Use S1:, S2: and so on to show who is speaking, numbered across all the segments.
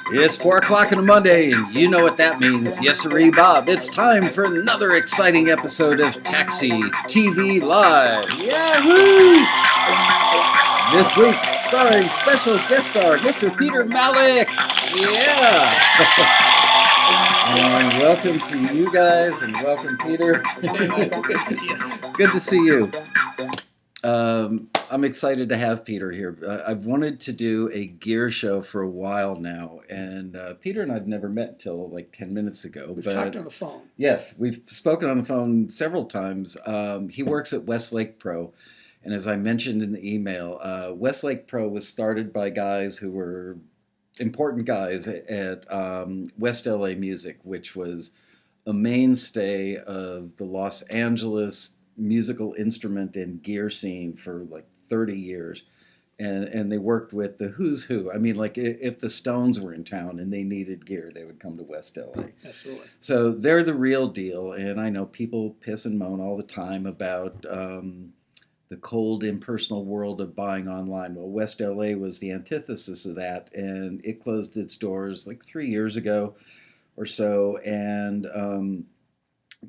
S1: It's 4 o'clock on a Monday, and you know what that means. Yes, sirree, Bob. It's time for another exciting episode of Taxi TV Live. Yahoo! This week, starring special guest star, Mr. Peter Malik. Yeah! And welcome to you guys, and welcome, Peter. Good to see you. I'm excited to have Peter here. I've wanted to do a gear show for a while now, and Peter and I've never met until like 10 minutes ago.
S2: We've talked on the phone.
S1: Yes, we've spoken on the phone several times. He works at Westlake Pro, and as I mentioned in the email, Westlake Pro was started by guys who were important guys at West LA Music, which was a mainstay of the Los Angeles musical instrument and gear scene for like 30 years. And they worked with the who's who. I mean, like if the Stones were in town and they needed gear, they would come to West LA.
S2: Absolutely.
S1: So they're the real deal. And I know people piss and moan all the time about the cold, impersonal world of buying online. Well, West LA was the antithesis of that, and it closed its doors like 3 years ago or so. And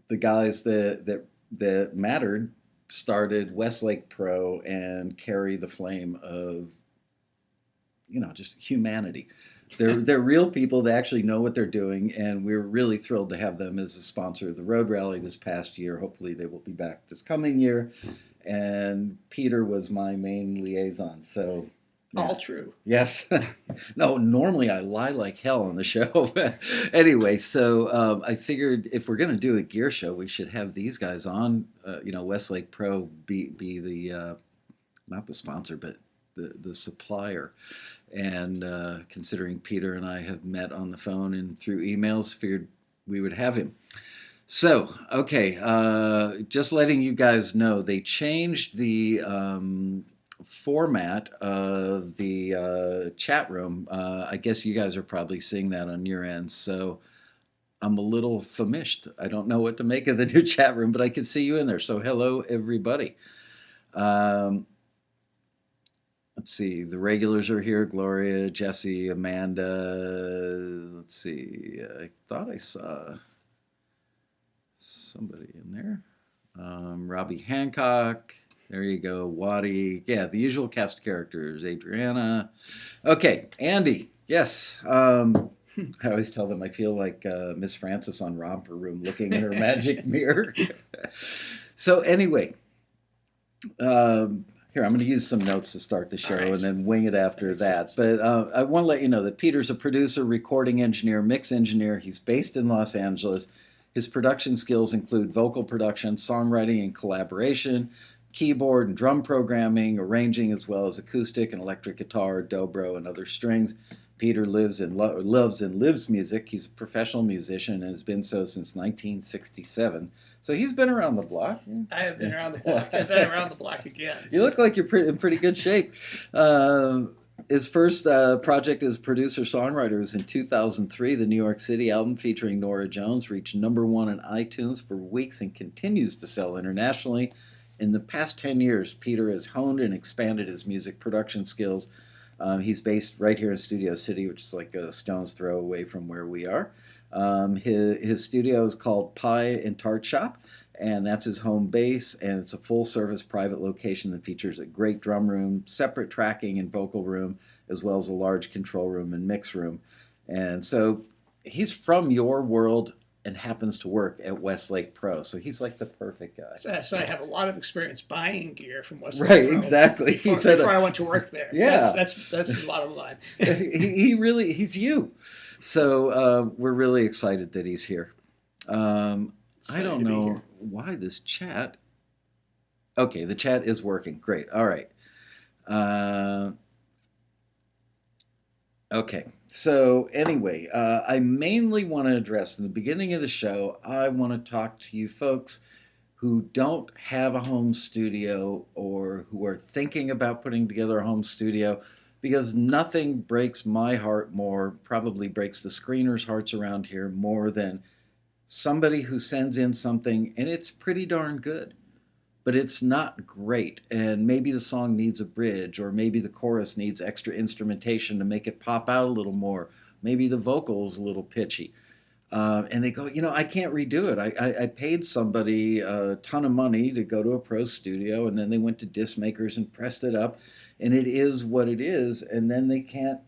S1: the guys that mattered started Westlake Pro and carry the flame of, just humanity. They're real people that actually know what they're doing, and we're really thrilled to have them as a sponsor of the Road Rally this past year. Hopefully they will be back this coming year. And Peter was my main liaison, so...
S2: Yeah. All true.
S1: Yes. No, normally I lie like hell on the show. Anyway, so I figured if we're going to do a gear show, we should have these guys on, Westlake Pro be the, not the sponsor, but the supplier. And considering Peter and I have met on the phone and through emails, figured we would have him. So, okay, just letting you guys know, they changed the format of the chat room. I guess you guys are probably seeing that on your end, so I'm a little famished. I don't know what to make of the new chat room, but I can see you in there, so hello, everybody. Let's see, the regulars are here, Gloria, Jesse, Amanda. Let's see, I thought I saw somebody in there. Robbie Hancock. There you go, Waddy. Yeah, the usual cast of characters. Adriana. Okay, Andy. Yes. I always tell them I feel like Miss Frances on Romper Room looking in her magic mirror. So anyway, here, I'm going to use some notes to start the show and then wing it after that. But I want to let you know that Peter's a producer, recording engineer, mix engineer. He's based in Los Angeles. His production skills include vocal production, songwriting and collaboration, keyboard and drum programming, arranging, as well as acoustic and electric guitar, dobro, and other strings. Peter loves and lives music. He's a professional musician and has been so since 1967. So he's been around the block.
S2: I have been around the block. I've been around the block again.
S1: You look like you're in pretty good shape. His first project as producer-songwriter was in 2003. The New York City album featuring Norah Jones reached #1 on iTunes for weeks and continues to sell internationally. In the past 10 years, Peter has honed and expanded his music production skills. He's based right here in Studio City, which is like a stone's throw away from where we are. His studio is called Pie and Tart Shop, and that's his home base, and it's a full-service private location that features a great drum room, separate tracking and vocal room, as well as a large control room and mix room. And so he's from your world and happens to work at Westlake Pro, so he's like the perfect guy.
S2: So I have a lot of experience buying gear from Westlake
S1: Pro. Right,
S2: Pro
S1: exactly.
S2: Before I went to work there.
S1: Yeah,
S2: that's the bottom line.
S1: he's you. So we're really excited that he's here. I don't know why this chat. Okay, the chat is working. Great. All right. Okay, so anyway, I mainly want to address in the beginning of the show, I want to talk to you folks who don't have a home studio or who are thinking about putting together a home studio, because nothing breaks my heart more, probably breaks the screeners' hearts around here more than somebody who sends in something and it's pretty darn good, but it's not great. And maybe the song needs a bridge, or maybe the chorus needs extra instrumentation to make it pop out a little more. Maybe the vocal is a little pitchy. And they go, I can't redo it. I paid somebody a ton of money to go to a pro studio, and then they went to disc makers and pressed it up, and it is what it is. And then they can't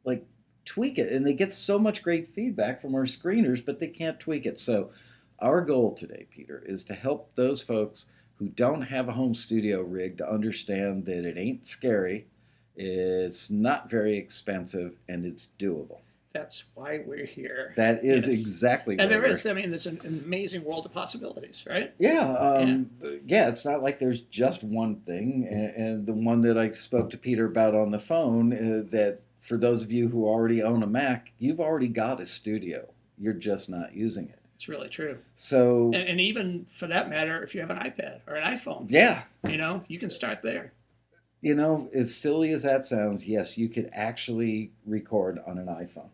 S1: like tweak it, and they get so much great feedback from our screeners, but they can't tweak it. So our goal today, Peter, is to help those folks who don't have a home studio rig to understand that it ain't scary, it's not very expensive, and it's doable.
S2: That's why we're here.
S1: That is
S2: Yes.
S1: exactly
S2: And
S1: why
S2: there
S1: we're
S2: is, I mean, there's an amazing world of possibilities, right?
S1: Yeah, it's not like there's just one thing. And the one that I spoke to Peter about on the phone, that for those of you who already own a Mac, you've already got a studio. You're just not using it.
S2: It's really true.
S1: So,
S2: And even for that matter, if you have an iPad or an iPhone,
S1: yeah,
S2: you can start there.
S1: as silly as that sounds, yes, you could actually record on an iPhone.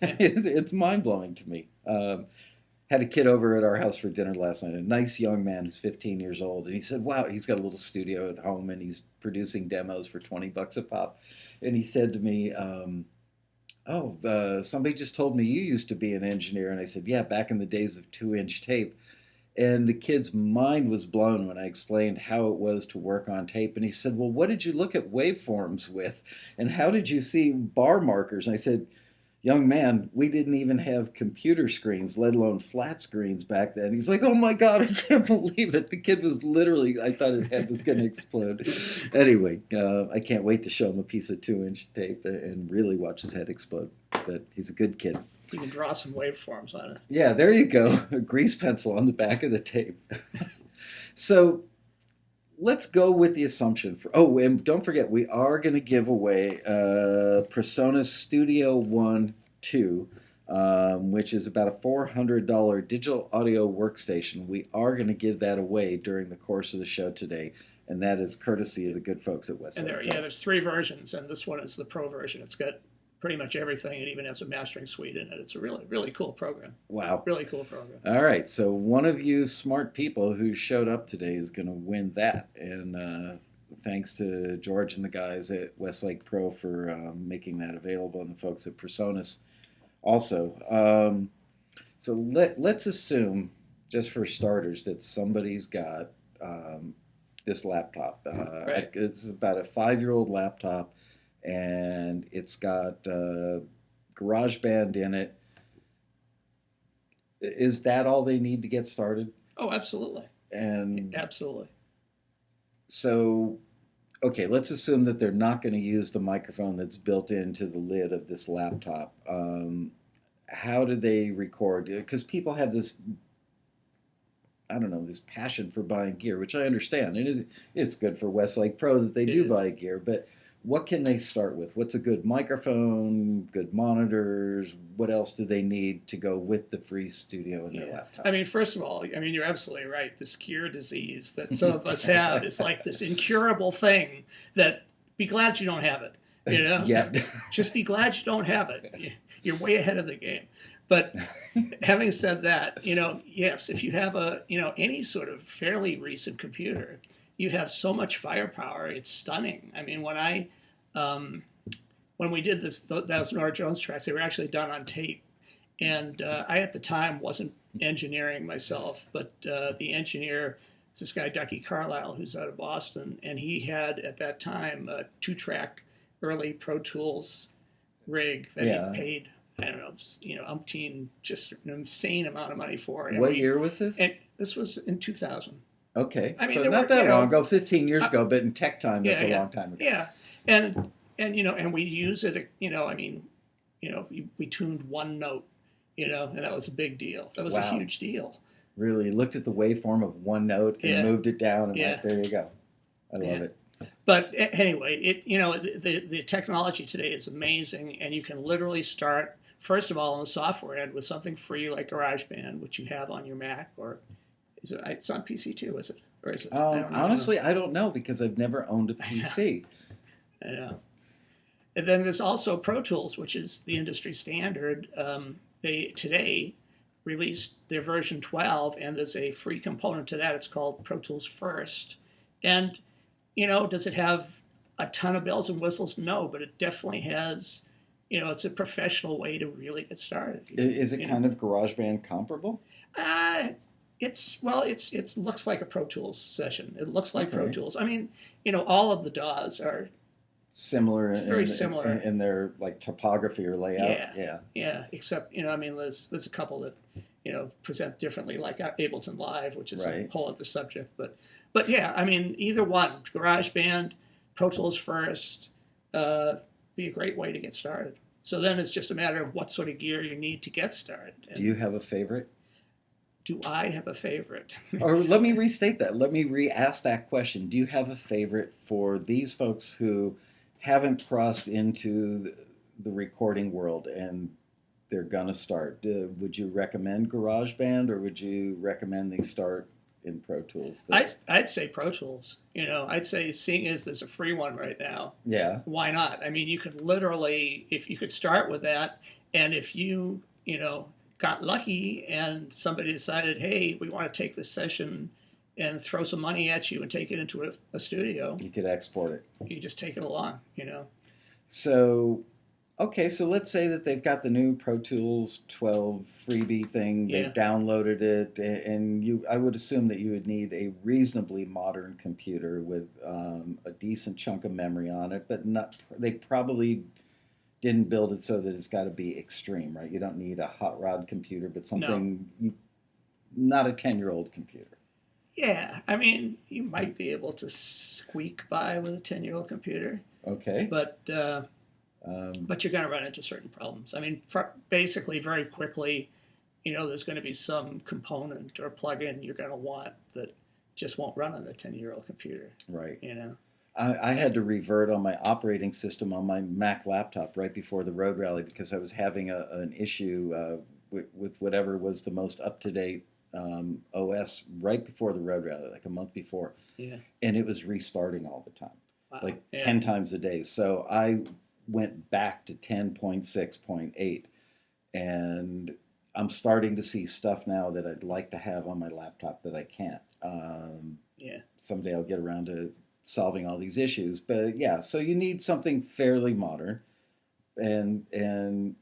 S2: Yeah.
S1: It's mind blowing to me. Had a kid over at our house for dinner last night, a nice young man who's 15 years old, and he said, wow, he's got a little studio at home and he's producing demos for 20 bucks a pop. And he said to me, somebody just told me you used to be an engineer. And I said, yeah, back in the days of 2-inch tape. And the kid's mind was blown when I explained how it was to work on tape. And he said, well, what did you look at waveforms with? And how did you see bar markers? And I said, young man, we didn't even have computer screens, let alone flat screens back then. He's like, oh my God, I can't believe it. The kid was literally, I thought his head was going to explode. Anyway, I can't wait to show him a piece of 2-inch tape and really watch his head explode. But he's a good kid.
S2: You can draw some waveforms on it.
S1: Yeah, there you go. A grease pencil on the back of the tape. So let's go with the assumption for, and don't forget, we are going to give away PreSonus Studio One 2, which is about a $400 digital audio workstation. We are going to give that away during the course of the show today, and that is courtesy of the good folks at Westside.
S2: And there's 3 versions, and this one is the pro version. It's got pretty much everything. It even has a mastering suite in it. It's a really, really cool program.
S1: Wow.
S2: Really cool program.
S1: All right, so one of you smart people who showed up today is going to win that, and thanks to George and the guys at Westlake Pro for making that available, and the folks at PreSonus also. So let's assume, just for starters, that somebody's got this laptop.
S2: Right.
S1: It's about a 5-year-old laptop, and it's got GarageBand in it. Is that all they need to get started?
S2: Oh, absolutely.
S1: And
S2: Absolutely.
S1: so, okay, let's assume that they're not going to use the microphone that's built into the lid of this laptop. How do they record? Because people have this, I don't know, this passion for buying gear, which I understand. It's good for Westlake Pro that they do buy gear, but what can they start with? What's a good microphone, good monitors? What else do they need to go with the free studio in their laptop?
S2: I mean, first of all, you're absolutely right. This gear disease that some of us have is like this incurable thing that be glad you don't have it.
S1: Yeah.
S2: Just be glad you don't have it. You're way ahead of the game. But having said that, yes, if you have any sort of fairly recent computer, you have so much firepower. It's stunning. I mean, when we did those Norah Jones tracks, they were actually done on tape. And I, at the time, wasn't engineering myself, but the engineer is this guy, Ducky Carlisle, who's out of Boston. And he had, at that time, a 2-track early Pro Tools rig that he paid, I don't know, umpteen, just an insane amount of money for. And
S1: what year was this?
S2: And this was in 2000.
S1: Okay,
S2: I mean,
S1: so not that long ago, 15 years ago, but in tech time, that's a long time ago.
S2: Yeah, and we use it. We tuned one note, and that was a big deal. That was a huge deal.
S1: Really looked at the waveform of one note and moved it down, and went, there you go. I love it.
S2: But anyway, the technology today is amazing, and you can literally start, first of all, on the software end with something free like GarageBand, which you have on your Mac, or it's on PC too, is it? Or is it?
S1: Honestly, I don't know, because I've never owned a PC.
S2: I know. And then there's also Pro Tools, which is the industry standard. Today, released their version 12, and there's a free component to that. It's called Pro Tools First. And, does it have a ton of bells and whistles? No, but it definitely has, it's a professional way to really get started.
S1: Is it kind of GarageBand comparable?
S2: Uh, it looks like a Pro Tools session. It looks like Pro
S1: Okay.
S2: Tools. I mean, all of the DAWs are
S1: Similar
S2: very similar.
S1: in their like topography or layout.
S2: Yeah.
S1: Yeah.
S2: Yeah, except there's a couple that present differently, like Ableton Live, which is a
S1: Right.
S2: whole other subject. But yeah, I mean, either one, GarageBand, Pro Tools First, be a great way to get started. So then it's just a matter of what sort of gear you need to get started. And
S1: Do you have a favorite?
S2: do I have a favorite?
S1: Or let me restate that. Let me re-ask that question. Do you have a favorite for these folks who haven't crossed into the recording world and they're gonna start? Would you recommend GarageBand or would you recommend they start in Pro Tools?
S2: I'd say Pro Tools. I'd say, seeing as there's a free one right now,
S1: Yeah.
S2: why not? I mean, you could literally, if you could start with that, and if got lucky and somebody decided, hey, we want to take this session and throw some money at you and take it into a studio,
S1: You could export it.
S2: you just take it along.
S1: So, okay, so let's say that they've got the new Pro Tools 12 freebie thing. They've
S2: Yeah.
S1: downloaded it, and I would assume that you would need a reasonably modern computer with a decent chunk of memory on it, but not. They probably didn't build it so that it's got to be extreme, right? You don't need a hot rod computer, but something not a 10-year-old computer.
S2: Yeah, I mean, you might be able to squeak by with a 10-year-old computer,
S1: Okay.
S2: but
S1: Um,
S2: but you're going to run into certain problems. I mean, basically, very quickly, there's going to be some component or plugin you're going to want that just won't run on the 10-year-old computer.
S1: right.
S2: I
S1: I had to revert on my operating system on my Mac laptop right before the road rally because I was having an issue with whatever was the most up-to-date OS right before the road rally, like a month before,
S2: Yeah.
S1: and it was restarting all the time,
S2: Wow.
S1: like
S2: Yeah.
S1: 10 times a day. So I went back to 10.6.8, and I'm starting to see stuff now that I'd like to have on my laptop that I can't.
S2: Yeah.
S1: Someday I'll get around to solving all these issues. But yeah, so you need something fairly modern, and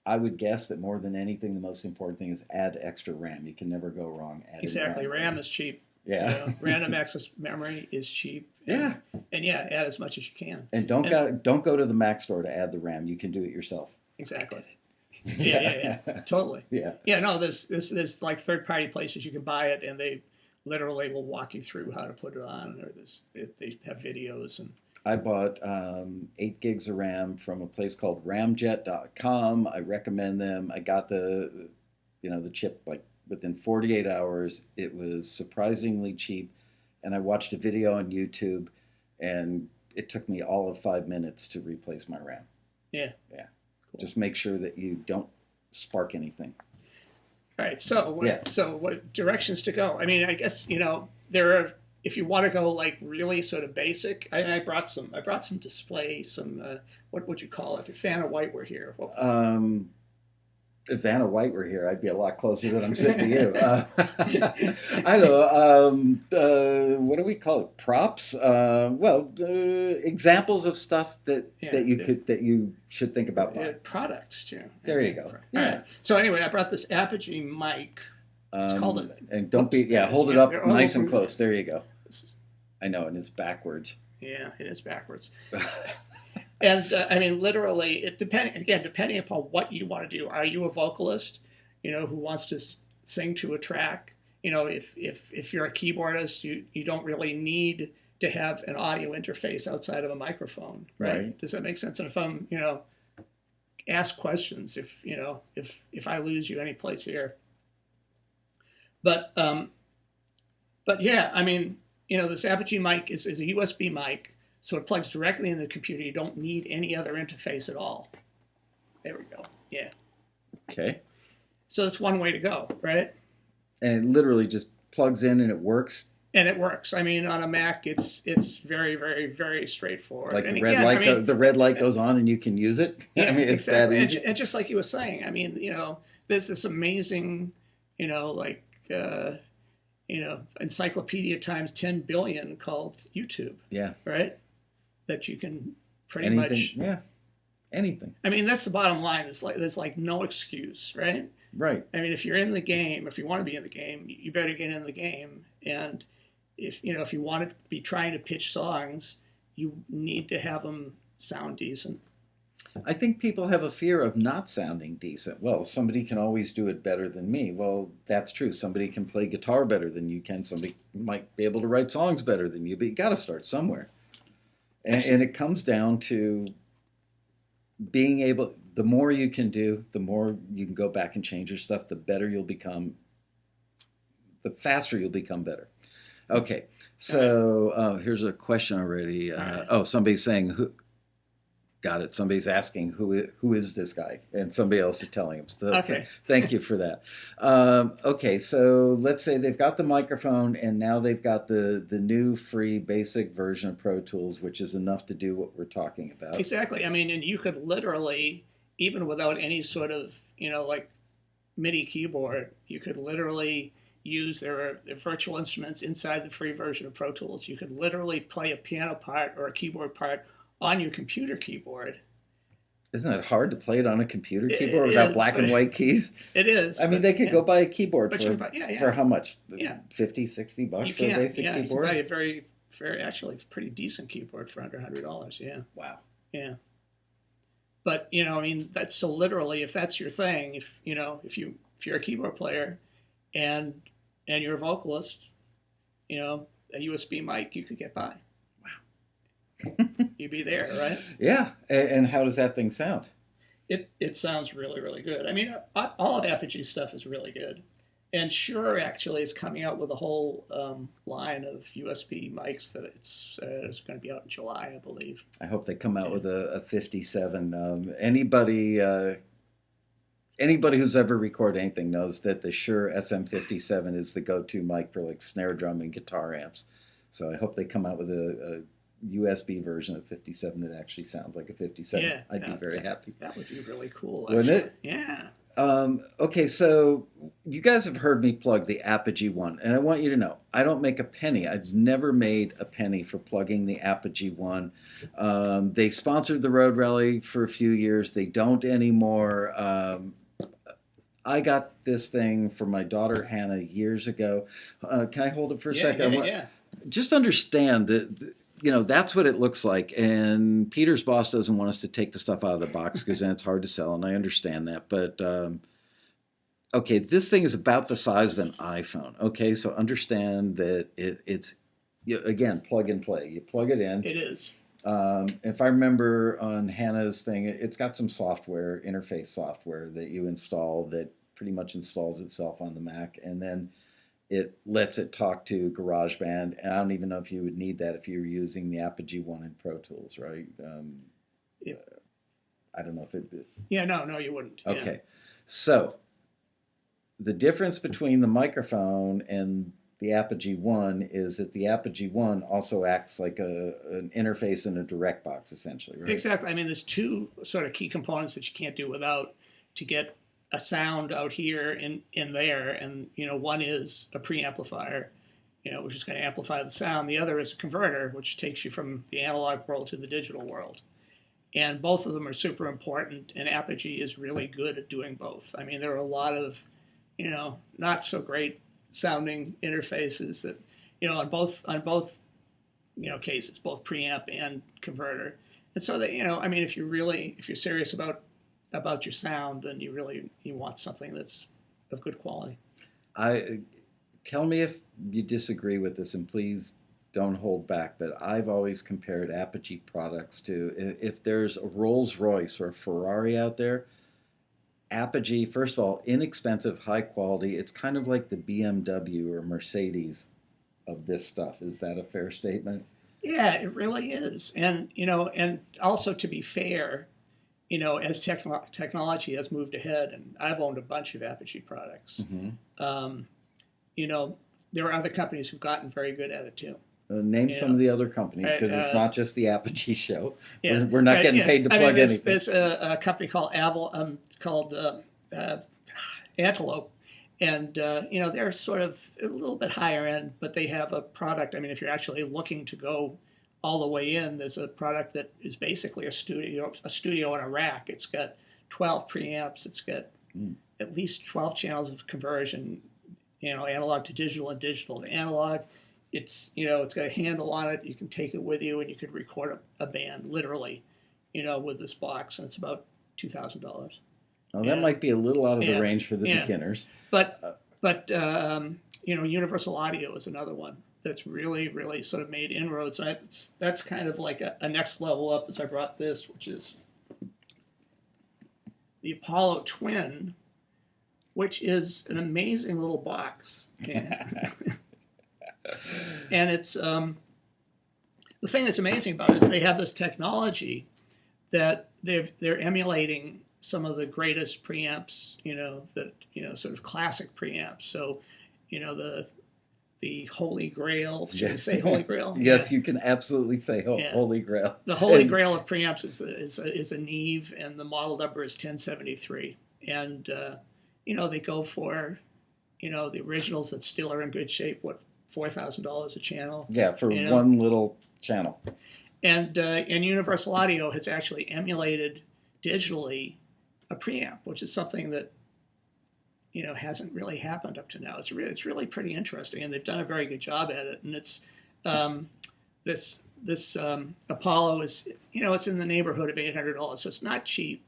S1: I would guess that more than anything, the most important thing is add extra RAM. You can never go wrong adding
S2: Exactly. RAM is cheap.
S1: Yeah.
S2: Random access memory is cheap.
S1: Yeah.
S2: And yeah, add as much as you can.
S1: And don't go to the Mac store to add the RAM. You can do it yourself.
S2: Exactly. Yeah. Totally.
S1: Yeah.
S2: Yeah, no, there's like third-party places you can buy it, and they literally will walk you through how to put it on, or they have videos. And
S1: I bought 8 gigs of RAM from a place called ramjet.com. I recommend them. I got the chip like within 48 hours. It was surprisingly cheap, and I watched a video on YouTube, and it took me all of 5 minutes to replace my RAM.
S2: yeah.
S1: Cool. Just make sure that you don't spark anything.
S2: All right. So
S1: Yeah.
S2: what directions to go? I mean, I guess there are. If you want to go like really sort of basic, I brought some display, what would you call it? If Vanna White were here,
S1: If Vanna White were here, I'd be a lot closer than I'm sitting to you. I don't know. What do we call it? Props? Examples of stuff that you should think about buying.
S2: products too.
S1: There you go.
S2: All
S1: Yeah.
S2: right. So anyway, I brought this Apogee mic. It's called it.
S1: And don't be hold it
S2: Yeah,
S1: up
S2: they're
S1: nice and
S2: over-
S1: close. There you go. I know, and it's backwards.
S2: Yeah, it is backwards. And I mean, literally, depending upon what you want to do. Are you a vocalist, who wants to sing to a track? If you're a keyboardist, you don't really need to have an audio interface outside of a microphone, right?
S1: Right.
S2: Does that make sense? And if I'm, ask questions if I lose you any place here. But yeah, I mean, this Apogee mic is a USB mic. So it plugs directly in the computer. You don't need any other interface at all. There we go. Yeah.
S1: Okay.
S2: So that's one way to go, right?
S1: And it literally just plugs in and it works.
S2: And it works. I mean, on a Mac, it's very, very, very straightforward.
S1: Like
S2: and
S1: the red
S2: again,
S1: light, the red light goes on and you can use it.
S2: Yeah,
S1: I mean, it's
S2: exactly.
S1: that easy.
S2: And just like you were saying, I mean, there's this amazing, like encyclopedia times 10 billion called YouTube,
S1: Yeah.
S2: right? That you can pretty
S1: Anything.
S2: much.
S1: Yeah. Anything.
S2: I mean, that's the bottom line. It's like there's like no excuse, right?
S1: Right.
S2: I mean, if you're in the game, if you want to be in the game, you better get in the game. And if you want to be trying to pitch songs, you need to have them sound decent.
S1: I think people have a fear of not sounding decent. Well, somebody can always do it better than me. Well, that's true. Somebody can play guitar better than you can. Somebody might be able to write songs better than you, but you got to start somewhere. And it comes down to being able, the more you can do, the more you can go back and change your stuff, the better you'll become, the faster you'll become better. Okay, so here's a question already. Somebody's saying, got it. Somebody's asking who is this guy, and somebody else is telling him. So
S2: Okay.
S1: Thank you for that. Okay, so let's say they've got the microphone, and now they've got the new free basic version of Pro Tools, which is enough to do what we're talking about.
S2: Exactly. I mean, and you could literally, even without any sort of, like MIDI keyboard, you could literally use their virtual instruments inside the free version of Pro Tools. You could literally play a piano part or a keyboard part on your computer keyboard.
S1: Isn't it hard to play it on a computer keyboard
S2: It
S1: without
S2: is,
S1: black and white keys?
S2: It is.
S1: I mean, they could go buy a keyboard for how much?
S2: Yeah.
S1: 50, 60 bucks
S2: You
S1: for a
S2: can,
S1: basic
S2: you
S1: keyboard?
S2: can buy a very, very, actually pretty decent keyboard for under $100. Yeah.
S1: Wow.
S2: Yeah. But I mean, that's so literally, if that's your thing, if you're a keyboard player, and you're a vocalist, a USB mic you could get by. Wow. You'd be there, right?
S1: Yeah. And how does that thing sound?
S2: It sounds really, really good. I mean, all of Apogee stuff is really good. And Shure actually is coming out with a whole line of USB mics that it's going to be out in July, I believe.
S1: I hope they come out with a 57. Anybody who's ever recorded anything knows that the Shure SM57 is the go-to mic for like snare drum and guitar amps. So I hope they come out with a USB version of 57 that actually sounds like a 57.
S2: Yeah,
S1: I'd be very happy.
S2: That would be really cool,
S1: Wouldn't it?
S2: Yeah.
S1: Okay, so you guys have heard me plug the Apogee One, and I want you to know, I don't make a penny. I've never made a penny for plugging the Apogee One. They sponsored the Road Rally for a few years. They don't anymore. I got this thing for my daughter Hannah years ago. Can I hold it for a second?
S2: Yeah.
S1: Just understand that that's what it looks like. And Peter's boss doesn't want us to take the stuff out of the box because then it's hard to sell, and I understand that. But okay, this thing is about the size of an iPhone. Okay, so understand that it's again, plug and play. You plug it in.
S2: It is.
S1: If I remember on Hannah's thing, it's got some software, interface software that you install that pretty much installs itself on the Mac, and then it lets it talk to GarageBand. And I don't even know if you would need that if you were using the Apogee One in Pro Tools, right? I don't know if it.
S2: Yeah, no, you wouldn't.
S1: Okay,
S2: yeah.
S1: So the difference between the microphone and the Apogee One is that the Apogee One also acts like an interface in a direct box, essentially, right?
S2: Exactly. I mean, there's two sort of key components that you can't do without to get a sound out here in there, and one is a preamplifier, which is going to amplify the sound. The other is a converter, which takes you from the analog world to the digital world. And both of them are super important, and Apogee is really good at doing both. I mean, there are a lot of, not so great sounding interfaces that, on both cases, both preamp and converter. And so that, I mean, if you're serious about your sound, then you want something that's of good quality.
S1: Tell me if you disagree with this, and please don't hold back, but I've always compared Apogee products to, if there's a Rolls-Royce or a Ferrari out there, Apogee, first of all, inexpensive, high quality. It's kind of like the BMW or Mercedes of this stuff. Is that a fair statement?
S2: Yeah, it really is. And, and also to be fair, as technology has moved ahead, and I've owned a bunch of Apogee products,
S1: Mm-hmm.
S2: There are other companies who've gotten very good at it too.
S1: Name some of the other companies, because it's not just the Apogee show.
S2: Yeah,
S1: we're not getting paid to plug anything.
S2: There's a company called Antelope, and they're sort of a little bit higher end, but they have a product. I mean, if you're actually looking to go all the way in, there's a product that is basically a studio on a rack. It's got 12 preamps. It's got at least 12 channels of conversion, analog to digital and digital to analog. It's got a handle on it. You can take it with you, and you could record a band literally, with this box, and it's about $2,000.
S1: Oh, that might be a little out of the
S2: Yeah.
S1: range for the
S2: Yeah.
S1: beginners.
S2: But Universal Audio is another one that's really, really sort of made inroads. That's kind of like a next level up. As I brought this, which is the Apollo Twin, which is an amazing little box. And it's the thing that's amazing about it is they have this technology that they're emulating some of the greatest preamps, sort of classic preamps. So, the Holy Grail. Should we say Holy Grail?
S1: Yes, you can absolutely say Holy Grail.
S2: The Holy Grail of preamps is a Neve, and the model number is 1073. And they go for, the originals that still are in good shape. What, $4,000 a channel?
S1: Yeah, for one little channel.
S2: And Universal Audio has actually emulated digitally a preamp, which is something that hasn't really happened up to now. It's really pretty interesting, and they've done a very good job at it. And it's this Apollo is it's in the neighborhood of $800, so it's not cheap.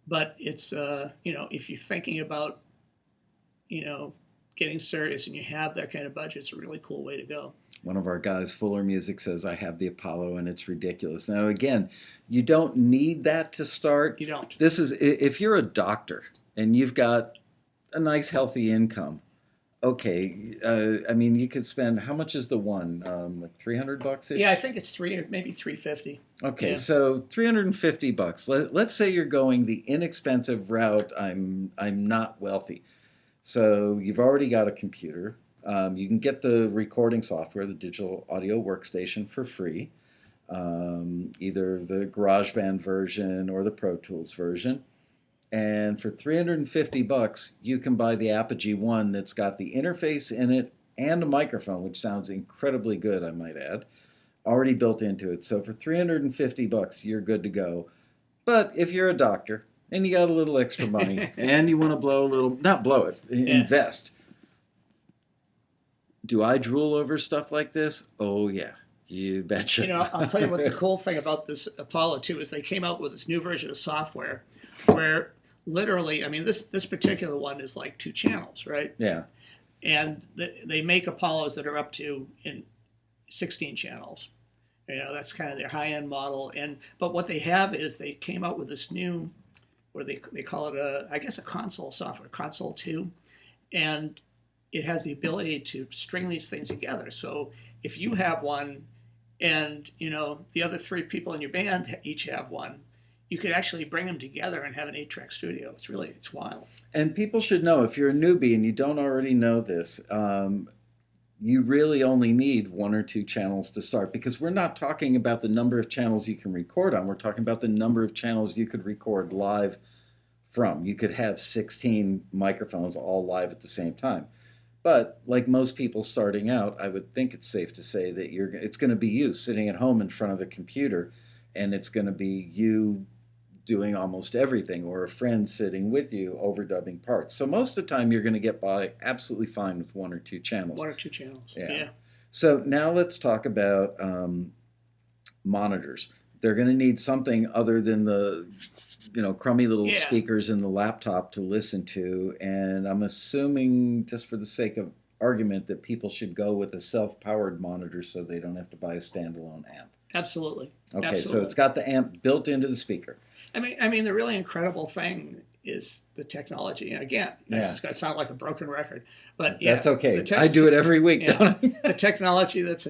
S2: But it's if you're thinking about getting serious and you have that kind of budget, it's a really cool way to go.
S1: One of our guys, Fuller Music, says, I have the Apollo and it's ridiculous. Now, again, you don't need that to start.
S2: You don't.
S1: This is, if you're a doctor and you've got a nice, healthy income, okay, I mean, you could spend, how much is the one? Like $300-ish?
S2: Yeah, I think it's maybe $350.
S1: Okay,
S2: Yeah.
S1: so $350. Let's say you're going the inexpensive route. I'm not wealthy. So you've already got a computer. You can get the recording software, the digital audio workstation, for free, either the GarageBand version or the Pro Tools version. And for $350, you can buy the Apogee One that's got the interface in it and a microphone, which sounds incredibly good, I might add, already built into it. So for $350, you're good to go. But if you're a doctor and you got a little extra money and you want to blow a little, not blow it, invest. Do I drool over stuff like this? Oh, yeah. You betcha.
S2: I'll tell you what the cool thing about this Apollo 2 is they came out with this new version of software where literally, I mean, this particular one is like 2 channels, right?
S1: Yeah.
S2: And they make Apollos that are up to in 16 channels. That's kind of their high-end model. But what they have is they came out with this new, or they call it a console software, Console 2. And it has the ability to string these things together. So if you have one and the other 3 people in your band each have one, you could actually bring them together and have an 8-track studio. It's wild.
S1: And people should know, if you're a newbie and you don't already know this, you really only need 1 or 2 channels to start, because we're not talking about the number of channels you can record on. We're talking about the number of channels you could record live from. You could have 16 microphones all live at the same time. But like most people starting out, I would think it's safe to say that it's going to be you sitting at home in front of a computer, and it's going to be you doing almost everything, or a friend sitting with you overdubbing parts. So most of the time you're going to get by absolutely fine with 1 or 2 channels.
S2: 1 or 2 channels.
S1: Yeah. So now let's talk about monitors. They're going to need something other than the crummy little speakers in the laptop to listen to. And I'm assuming, just for the sake of argument, that people should go with a self-powered monitor so they don't have to buy a standalone amp.
S2: Absolutely.
S1: Okay,
S2: Absolutely.
S1: So it's got the amp built into the speaker.
S2: I mean, the really incredible thing is the technology. And again, it's going to sound like a broken record, but
S1: that's okay. I do it every week, don't I?
S2: The technology that's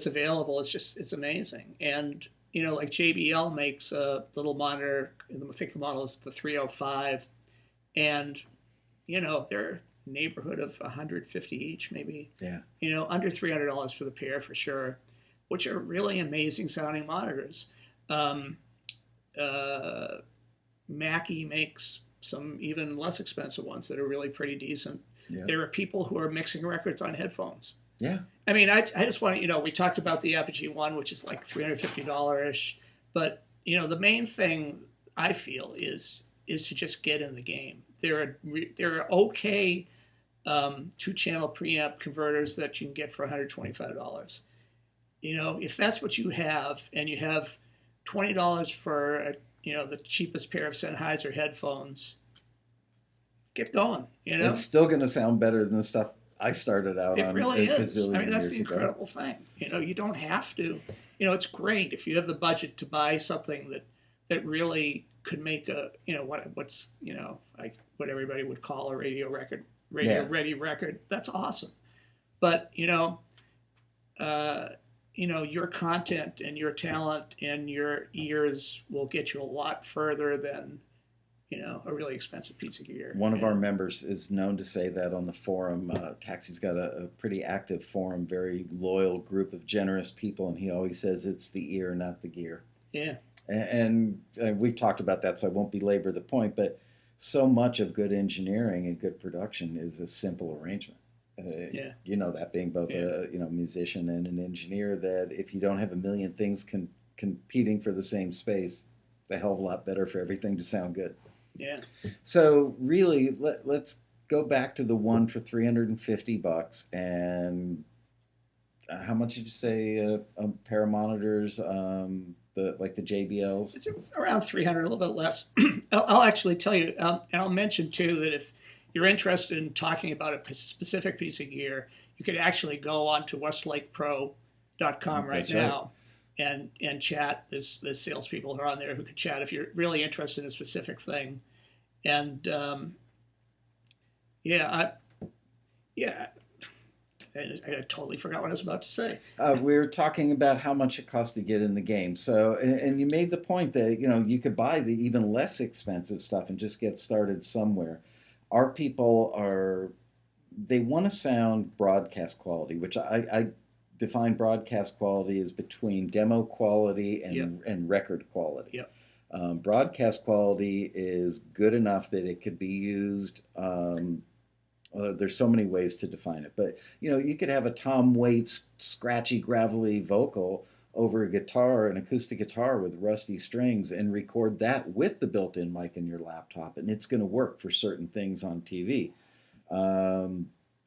S2: available is it's amazing. And like JBL makes a little monitor. I think the model is the 305, and they're neighborhood of 150 each, maybe.
S1: Yeah.
S2: Under $300 for the pair for sure, which are really amazing sounding monitors. Mackie makes some even less expensive ones that are really pretty decent.
S1: Yeah.
S2: There are people who are mixing records on headphones.
S1: Yeah.
S2: I mean, I just want to, we talked about the Apogee one, which is like $350 ish, but the main thing I feel is to just get in the game. There are okay 2-channel preamp converters that you can get for $125. If that's what you have, and you have $20 for the cheapest pair of Sennheiser headphones, get going.
S1: It's still going to sound better than the stuff I started out
S2: It
S1: on
S2: really
S1: a
S2: is. I
S1: gazillion
S2: mean, that's
S1: years
S2: the
S1: ago.
S2: incredible thing. You don't have to. It's great if you have the budget to buy something that really could make a what's like what everybody would call a radio
S1: Yeah.
S2: ready record. That's awesome. But your content and your talent and your ears will get you a lot further than a really expensive piece of gear.
S1: One of our members is known to say that on the forum. Taxi's got a pretty active forum, very loyal group of generous people, and he always says it's the ear, not the gear.
S2: Yeah.
S1: And we've talked about that, so I won't belabor the point, but so much of good engineering and good production is a simple arrangement.
S2: Yeah.
S1: That being both a musician and an engineer, that if you don't have a million things competing for the same space, it's a hell of a lot better for everything to sound good.
S2: Yeah.
S1: So really, let's go back to the one for $350, and how much did you say a pair of monitors? The JBLs.
S2: It's around 300, a little bit less. I'll actually tell you, and I'll mention too that if you're interested in talking about a specific piece of gear, you could actually go on to westlakepro.com right now and chat. There's salespeople who are on there who can chat if you're really interested in a specific thing. And yeah, I totally forgot what I was about to say.
S1: We were talking about how much it costs to get in the game. So, and you made the point that you could buy the even less expensive stuff and just get started somewhere. Our people they want to sound broadcast quality, which I define broadcast quality as between demo quality and record quality.
S2: Yep.
S1: Broadcast quality is good enough that it could be used. There's so many ways to define it, but you could have a Tom Waits scratchy, gravelly vocal over a guitar, an acoustic guitar with rusty strings, and record that with the built-in mic in your laptop, and it's going to work for certain things on TV.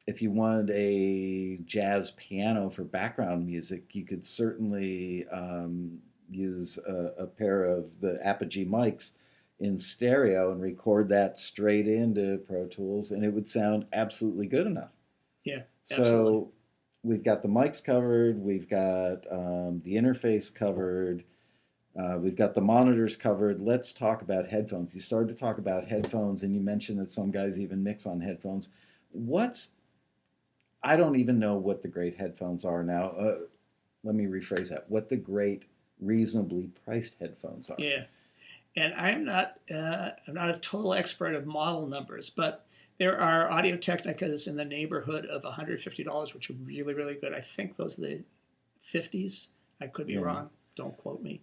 S1: If you wanted a jazz piano for background music, you could certainly use a pair of the Apogee mics in stereo and record that straight into Pro Tools, and it would sound absolutely good enough.
S2: Yeah,
S1: absolutely.
S2: So
S1: we've got the mics covered, we've got the interface covered, we've got the monitors covered. Let's talk about headphones. You started to talk about headphones, and you mentioned that some guys even mix on headphones. I don't even know what the great headphones are now. Let me rephrase that. What the great, reasonably priced headphones are.
S2: Yeah. And I'm not a total expert of model numbers, but there are Audio Technicas in the neighborhood of $150, which are really, really good. I think those are the 50s. I could be wrong. Don't quote me.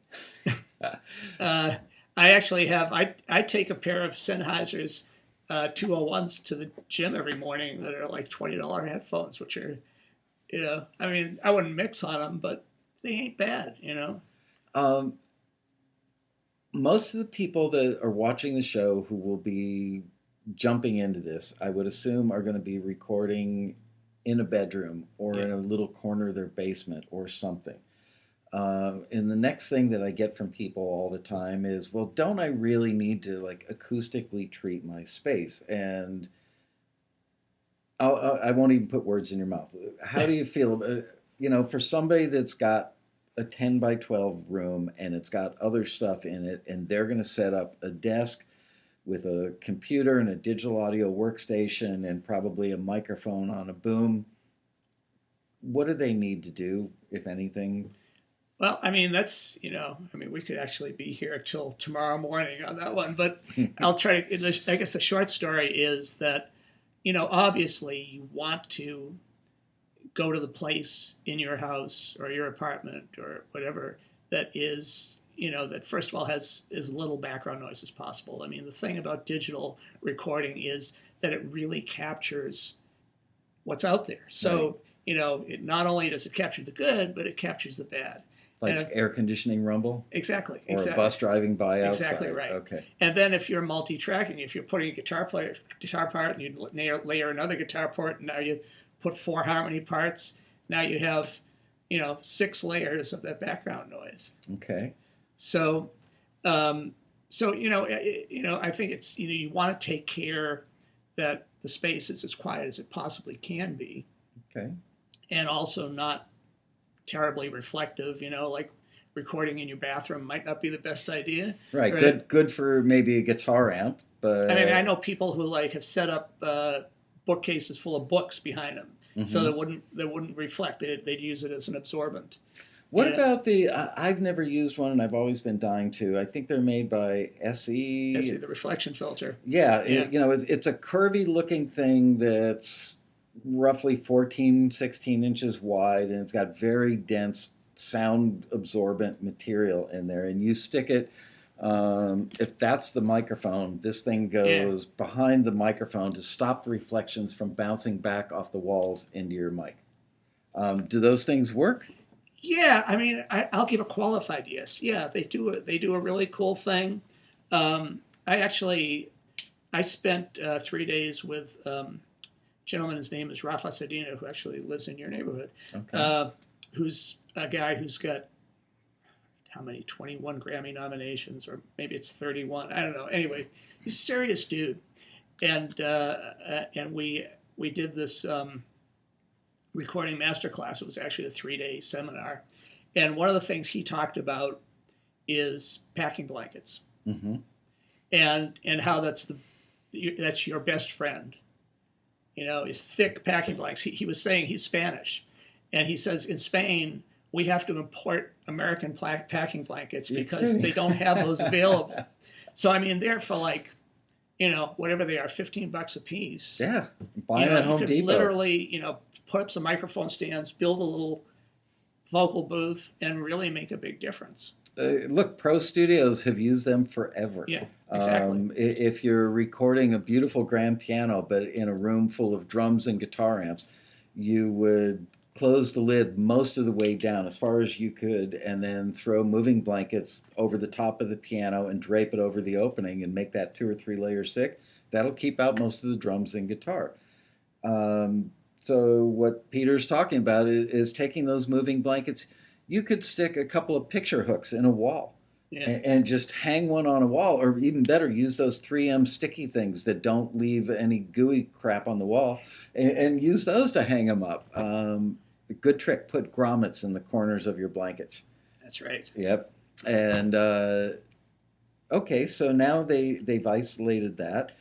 S2: I actually have, I take a pair of Sennheiser's 201s to the gym every morning that are like $20 headphones, which are, I mean, I wouldn't mix on them, but they ain't bad,
S1: Most of the people that are watching the show who will be jumping into this, I would assume, are going to be recording in a bedroom or in a little corner of their basement or something. And the next thing that I get from people all the time is, well, don't I really need to acoustically treat my space? And I won't even put words in your mouth. How do you feel? For somebody that's got a 10 by 12 room and it's got other stuff in it, and they're going to set up a desk with a computer and a digital audio workstation and probably a microphone on a boom. What do they need to do, if anything?
S2: Well, I mean, that's, we could actually be here till tomorrow morning on that one, but I'll try to, I guess the short story is that, obviously you want to go to the place in your house or your apartment or whatever that is, that first of all has as little background noise as possible. I mean, the thing about digital recording is that it really captures what's out there.
S1: Right.
S2: So, it not only does it capture the good, but it captures the bad.
S1: Like
S2: And
S1: air conditioning rumble
S2: exactly,
S1: or a
S2: exactly,
S1: bus driving by outside.
S2: exactly right.
S1: Okay.
S2: And then if you're multi-tracking, if you're putting a guitar part, and you layer another guitar part, and now you put 4 harmony parts. Now you have, 6 layers of that background noise.
S1: Okay.
S2: So, I think it's you want to take care that the space is as quiet as it possibly can be,
S1: Okay.
S2: and also not terribly reflective. Like recording in your bathroom might not be the best idea.
S1: Right.
S2: Right.
S1: Good for maybe a guitar amp, but
S2: I mean, I know people who have set up bookcases full of books behind them, so that wouldn't reflect it. They'd use it as an absorbent.
S1: What
S2: Yeah.
S1: about the? I've never used one, and I've always been dying to. I think they're made by SE.
S2: See the reflection filter.
S1: Yeah,
S2: Yeah.
S1: it's a curvy looking thing that's roughly 14, 16 inches wide, and it's got very dense sound absorbent material in there. And you stick it, if that's the microphone, this thing goes behind the microphone to stop the reflections from bouncing back off the walls into your mic. Do those things work?
S2: Yeah, I mean, I'll give a qualified yes. Yeah, they do a really cool thing. I spent 3 days with a gentleman. His name is Rafa Sadina, who actually lives in your neighborhood.
S1: Okay.
S2: Who's a guy who's got how many 21 Grammy nominations, or maybe it's 31. I don't know. Anyway, he's a serious dude, and we did this. Recording masterclass. It was actually a 3-day seminar, and one of the things he talked about is packing blankets,
S1: Mm-hmm.
S2: and how that's your best friend. Is thick packing blankets. He was saying he's Spanish, and he says in Spain we have to import American packing blankets because they don't have those available. So I mean, they're for whatever they are, $15 a piece.
S1: Yeah, buying at Home
S2: you could
S1: Depot.
S2: literally, put up some microphone stands, build a little vocal booth, and really make a big difference.
S1: Look, pro studios have used them forever.
S2: Yeah, exactly.
S1: If you're recording a beautiful grand piano, but in a room full of drums and guitar amps, you would close the lid most of the way down as far as you could, and then throw moving blankets over the top of the piano and drape it over the opening and make that 2 or 3 layers thick. That'll keep out most of the drums and guitar. So what Peter's talking about is taking those moving blankets. You could stick a couple of picture hooks in a wall,
S2: Yeah.
S1: and just hang one on a wall, or even better, use those 3M sticky things that don't leave any gooey crap on the wall, and use those to hang them up. A good trick, put grommets in the corners of your blankets.
S2: That's right.
S1: Yep. And okay, so now they've isolated that.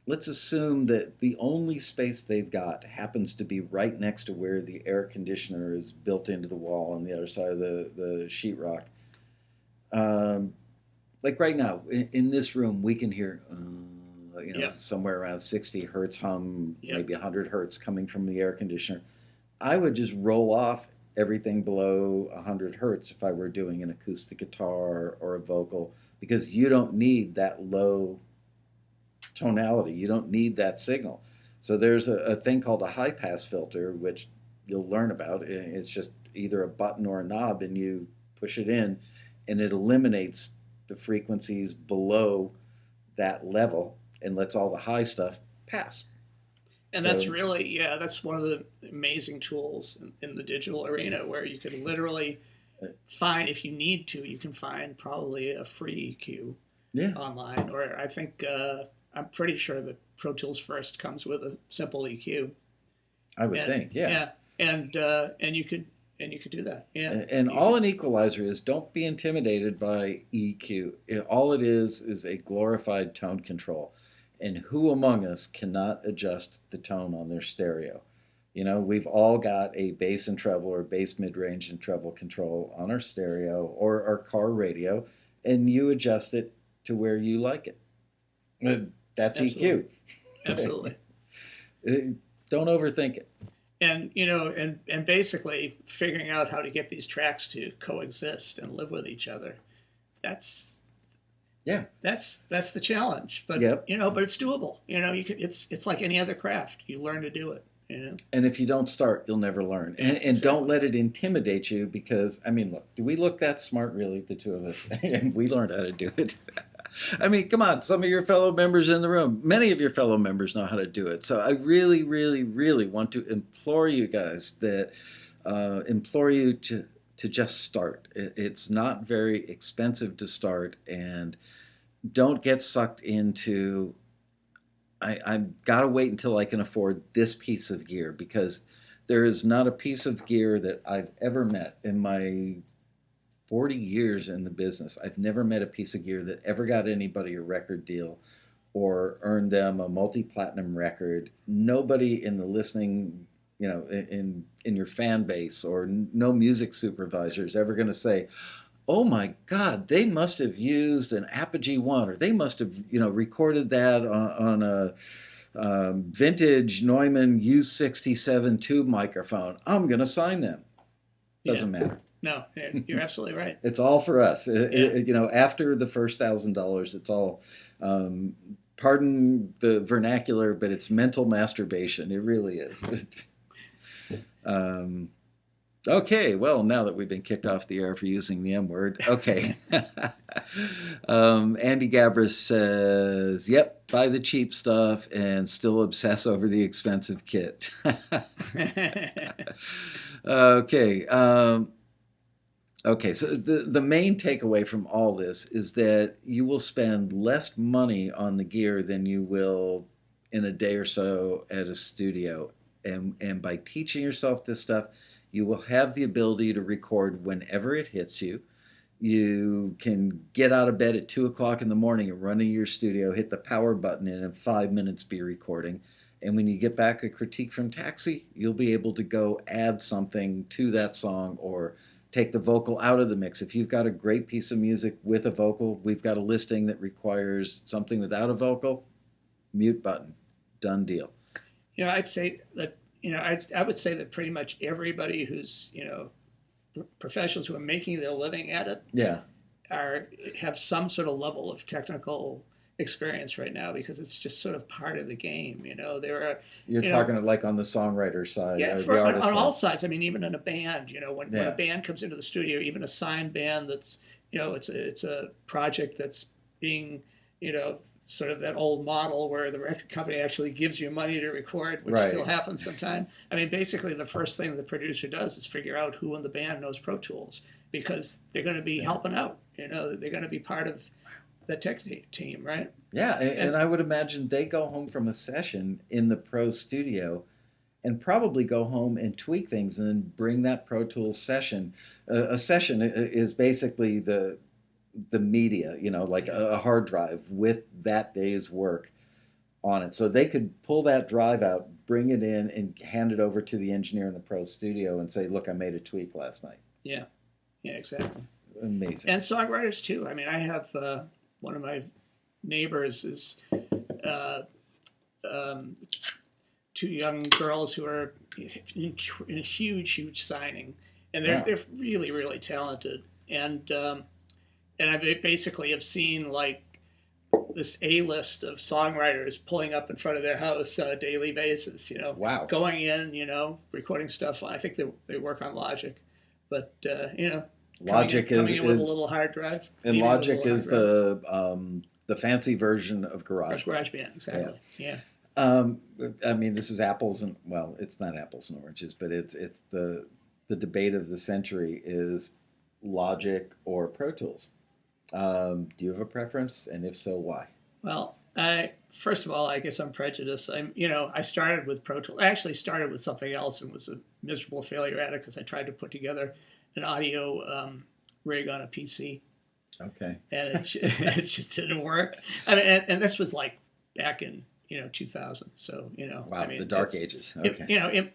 S1: Let's assume that the only space they've got happens to be right next to where the air conditioner is built into the wall on the other side of the sheetrock. Like right now, in this room, we can hear, somewhere around 60 hertz hum, maybe 100 hertz coming from the air conditioner. I would just roll off everything below 100 hertz if I were doing an acoustic guitar or a vocal, because you don't need that low tonality. You don't need that signal. So there's a thing called a high pass filter, which you'll learn about. It's just either a button or a knob, and you push it in, and it eliminates the frequencies below that level and lets all the high stuff pass.
S2: And that's really, that's one of the amazing tools in the digital arena, where you can literally find, if you need to, you can find probably a free EQ online. Or I think, I'm pretty sure that Pro Tools First comes with a simple EQ.
S1: I would think, yeah.
S2: And you could do that. Yeah.
S1: And all an equalizer is, don't be intimidated by EQ. All it is a glorified tone control. And who among us cannot adjust the tone on their stereo? We've all got a bass and treble, or bass mid-range and treble control on our stereo or our car radio, and you adjust it to where you like it. That's
S2: Absolutely.
S1: EQ.
S2: Absolutely.
S1: Don't overthink it.
S2: and and basically figuring out how to get these tracks to coexist and live with each other. That's
S1: Yeah.
S2: that's the challenge. But
S1: Yep.
S2: but it's doable. You can, it's like any other craft. You learn to do it.
S1: And if you don't start, you'll never learn.
S2: Yeah,
S1: And don't
S2: exactly.
S1: let it intimidate you because, I mean, look, do we look that smart, really, the two of us? And we learned how to do it. I mean, come on, some of your fellow members in the room, many of your fellow members know how to do it. So I really, really, really want to implore you guys that, implore you to just start. It's not very expensive to start, and don't get sucked into I've got to wait until I can afford this piece of gear because there is not a piece of gear that I've ever met in my 40 years in the business. I've never met a piece of gear that ever got anybody a record deal or earned them a multi-platinum record. Nobody in the listening, in your fan base or no music supervisor is ever going to say, oh my God, they must have used an Apogee One, or they must have, recorded that on a vintage Neumann U67 tube microphone. I'm going to sign them.
S2: Yeah.
S1: Doesn't matter.
S2: No, you're absolutely right.
S1: It's all for us.
S2: Yeah.
S1: After the first $1,000, it's all, pardon the vernacular, but it's mental masturbation. It really is. um, Okay, well, now that we've been kicked off the air for using the M word, okay. Andy Gabris says, yep, buy the cheap stuff and still obsess over the expensive kit. Okay. Okay, so the main takeaway from all this is that you will spend less money on the gear than you will in a day or so at a studio. And by teaching yourself this stuff, you will have the ability to record whenever it hits you. You can get out of bed at 2 o'clock in the morning and run into your studio, hit the power button, and in 5 minutes be recording. And when you get back a critique from Taxi, you'll be able to go add something to that song or take the vocal out of the mix. If you've got a great piece of music with a vocal, we've got a listing that requires something without a vocal, mute button, done deal.
S2: I'd say that I would say that pretty much everybody who's professionals who are making their living at it
S1: Yeah.
S2: have some sort of level of technical experience right now because it's just sort of part of the game. There are
S1: You're talking like on the songwriter side,
S2: yeah,
S1: the artist
S2: on all
S1: side.
S2: sides. I mean, even in a band, when a band comes into the studio, even a signed band that's it's a project that's being sort of that old model where the record company actually gives you money to record, which still
S1: Right.
S2: happens sometimes. I mean, basically, the first thing the producer does is figure out who in the band knows Pro Tools because they're going to be helping out. They're going to be part of the tech team, right?
S1: Yeah, and
S2: And
S1: I would imagine they go home from a session in the pro studio and probably go home and tweak things and then bring that Pro Tools session. A session is basically the media, like a hard drive with that day's work on it. So they could pull that drive out, bring it in, and hand it over to the engineer in the pro studio and say, "Look, I made a tweak last night."
S2: yeah, yeah, exactly.
S1: Amazing.
S2: And songwriters too. I mean, I have one of my neighbors is uh, um, two young girls who are in a huge signing, and
S1: Wow.
S2: they're really really talented. And I basically have seen like this A list of songwriters pulling up in front of their house on a daily basis.
S1: Wow.
S2: Going in, recording stuff. I think they work on Logic, but
S1: Logic
S2: coming in with a
S1: is
S2: little hard drive,
S1: and
S2: leaving with a
S1: Logic
S2: little hard
S1: is
S2: drive.
S1: the fancy version of GarageBand.
S2: GarageBand, exactly. Yeah.
S1: Um, I mean, this is apples and well, it's not apples and oranges, but it's the debate of the century is Logic or Pro Tools. Do you have a preference, and if so, why?
S2: Well, I first of all, I guess I'm prejudiced. I started with Pro Tools. I actually started with something else and was a miserable failure at it because I tried to put together an audio rig on a PC,
S1: Okay.
S2: and it just didn't work. I mean, and this was like back in 2000. So
S1: Wow,
S2: I mean,
S1: the dark ages. Okay.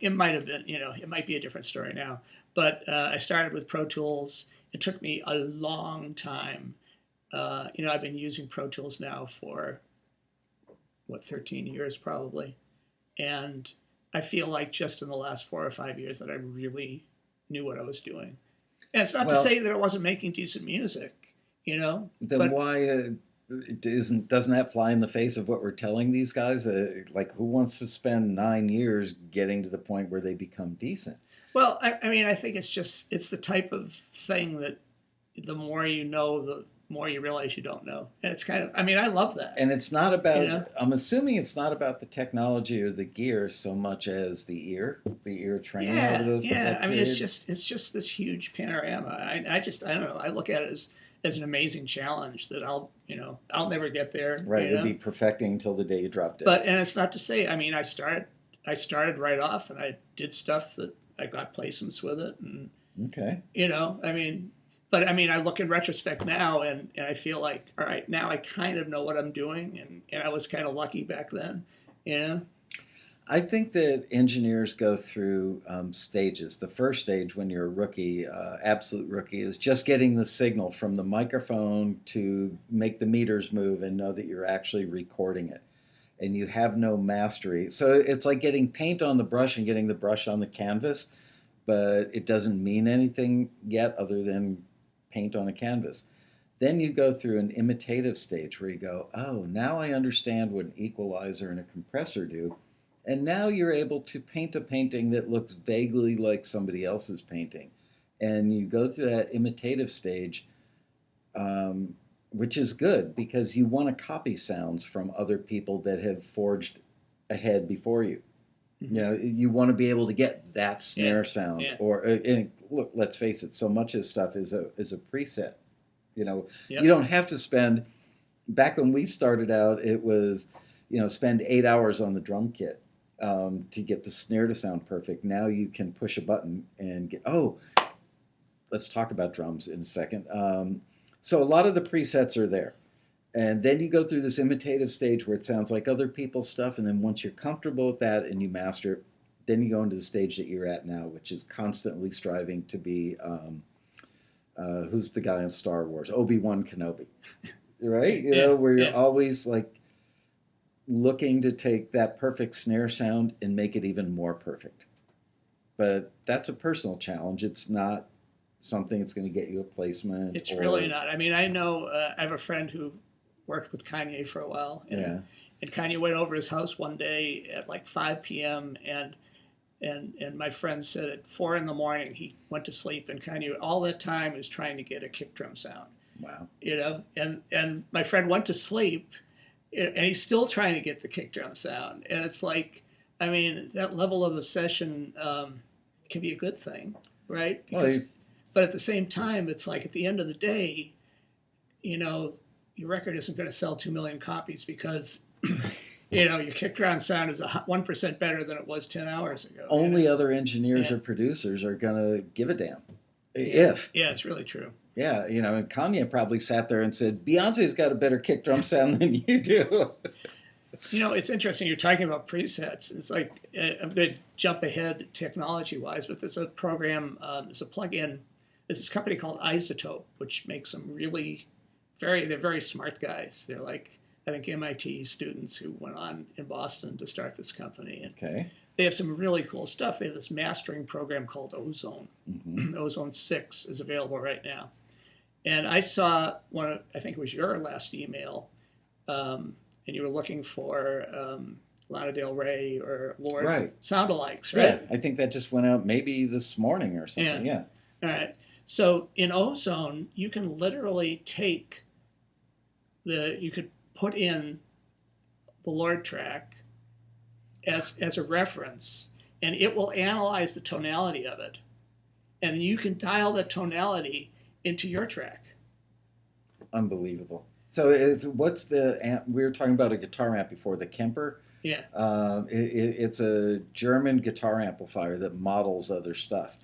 S2: it might have been it might be a different story now. But I started with Pro Tools. It took me a long time. I've been using Pro Tools now for 13 years probably, and I feel like just in the last 4 or 5 years that I really knew what I was doing. And it's not to
S1: Well,
S2: say that I wasn't making decent music, you know,
S1: then
S2: but
S1: why doesn't that fly in the face of what we're telling these guys? Like, who wants to spend 9 years getting to the point where they become decent?
S2: well, I mean, I think it's the type of thing that the more you know, the more you realize you don't know. And it's kind of, I mean, I love that,
S1: And it's not
S2: you
S1: about,
S2: know.
S1: I'm assuming it's not about the technology or the gear so much as the ear training over
S2: Yeah, yeah.
S1: that
S2: I mean,
S1: period.
S2: it's just this huge panorama. I don't know. I look at it as an amazing challenge that I'll never get there,
S1: Right,
S2: you
S1: you'll
S2: know.
S1: be perfecting until the day you drop dead.
S2: But and it's not to say. I mean, I started right off, and I did stuff that I got placements with it, and
S1: Okay.
S2: I mean, but I mean, I look in retrospect now, and I feel like, all right, now I kind of know what I'm doing, and I was kind of lucky back then, you know.
S1: I think that engineers go through stages. The first stage, when you're a rookie, absolute rookie, is just getting the signal from the microphone to make the meters move and know that you're actually recording it. And you have no mastery. So it's like getting paint on the brush and getting the brush on the canvas, but it doesn't mean anything yet other than paint on a canvas. Then you go through an imitative stage where you go, oh, now I understand what an equalizer and a compressor do. And now you're able to paint a painting that looks vaguely like somebody else's painting. And you go through that imitative stage, um, which is good because you want to copy sounds from other people that have forged ahead before you. You
S2: Mm-hmm.
S1: know, you want to be able to get that
S2: Yeah,
S1: snare sound,
S2: yeah,
S1: or and look, let's face it, so much of this stuff is a preset. You know, you
S2: yep,
S1: don't have to spend. Back when we started out, it was, spend 8 hours on the drum kit to get the snare to sound perfect. Now you can push a button and get. Oh, let's talk about drums in a second. So a lot of the presets are there. And then you go through this imitative stage where it sounds like other people's stuff. And then once you're comfortable with that and you master it, then you go into the stage that you're at now, which is constantly striving to be who's the guy in Star Wars? Obi-Wan Kenobi, right?
S2: yeah,
S1: Where you're
S2: yeah.
S1: always like looking to take that perfect snare sound and make it even more perfect. But that's a personal challenge. It's not something that's going to get you a placement
S2: It's really
S1: or,
S2: not. I mean, I know I have a friend who worked with Kanye for a while,
S1: yeah.
S2: and Kanye went over his house one day at like 5 p.m. and my friend said at 4 in the morning he went to sleep, and Kanye all that time was trying to get a kick drum sound,
S1: Wow.
S2: and my friend went to sleep, and he's still trying to get the kick drum sound, and it's like, I mean, that level of obsession can be a good thing, right?
S1: Well,
S2: Because, but at the same time, it's like at the end of the day, you know, your record isn't going to sell 2 million copies because your kick drum sound is 1% better than it was 10 hours ago.
S1: only other engineers
S2: Yeah,
S1: or producers are going to give a damn.
S2: yeah,
S1: If,
S2: yeah. It's really true.
S1: yeah, and Kanye probably sat there and said, Beyonce's got a better kick drum sound than you do.
S2: It's interesting. You're talking about presets. It's like I'm going to jump ahead technology-wise, but there's a program, there's a plugin. There's this company called Isotope, which makes some really they're very smart guys. They're like, I think, MIT students who went on in Boston to start this company, and
S1: Okay.
S2: they have some really cool stuff. They have this mastering program called Ozone.
S1: Mm-hmm.
S2: Ozone 6 is available right now. And I saw I think it was your last email, and you were looking for Lana Del Rey or Lord
S1: Right.
S2: soundalikes,
S1: Yeah,
S2: right?
S1: I think that just went out maybe this morning or
S2: Yeah.
S1: something. Yeah.
S2: All right. So in Ozone, you can literally take you could put in the Lord track as a reference, and it will analyze the tonality of it, and you can dial that tonality into your track.
S1: Unbelievable. So it's what's the amp? We were talking about a guitar amp before, the Kemper.
S2: Yeah.
S1: It's a German guitar amplifier that models other stuff.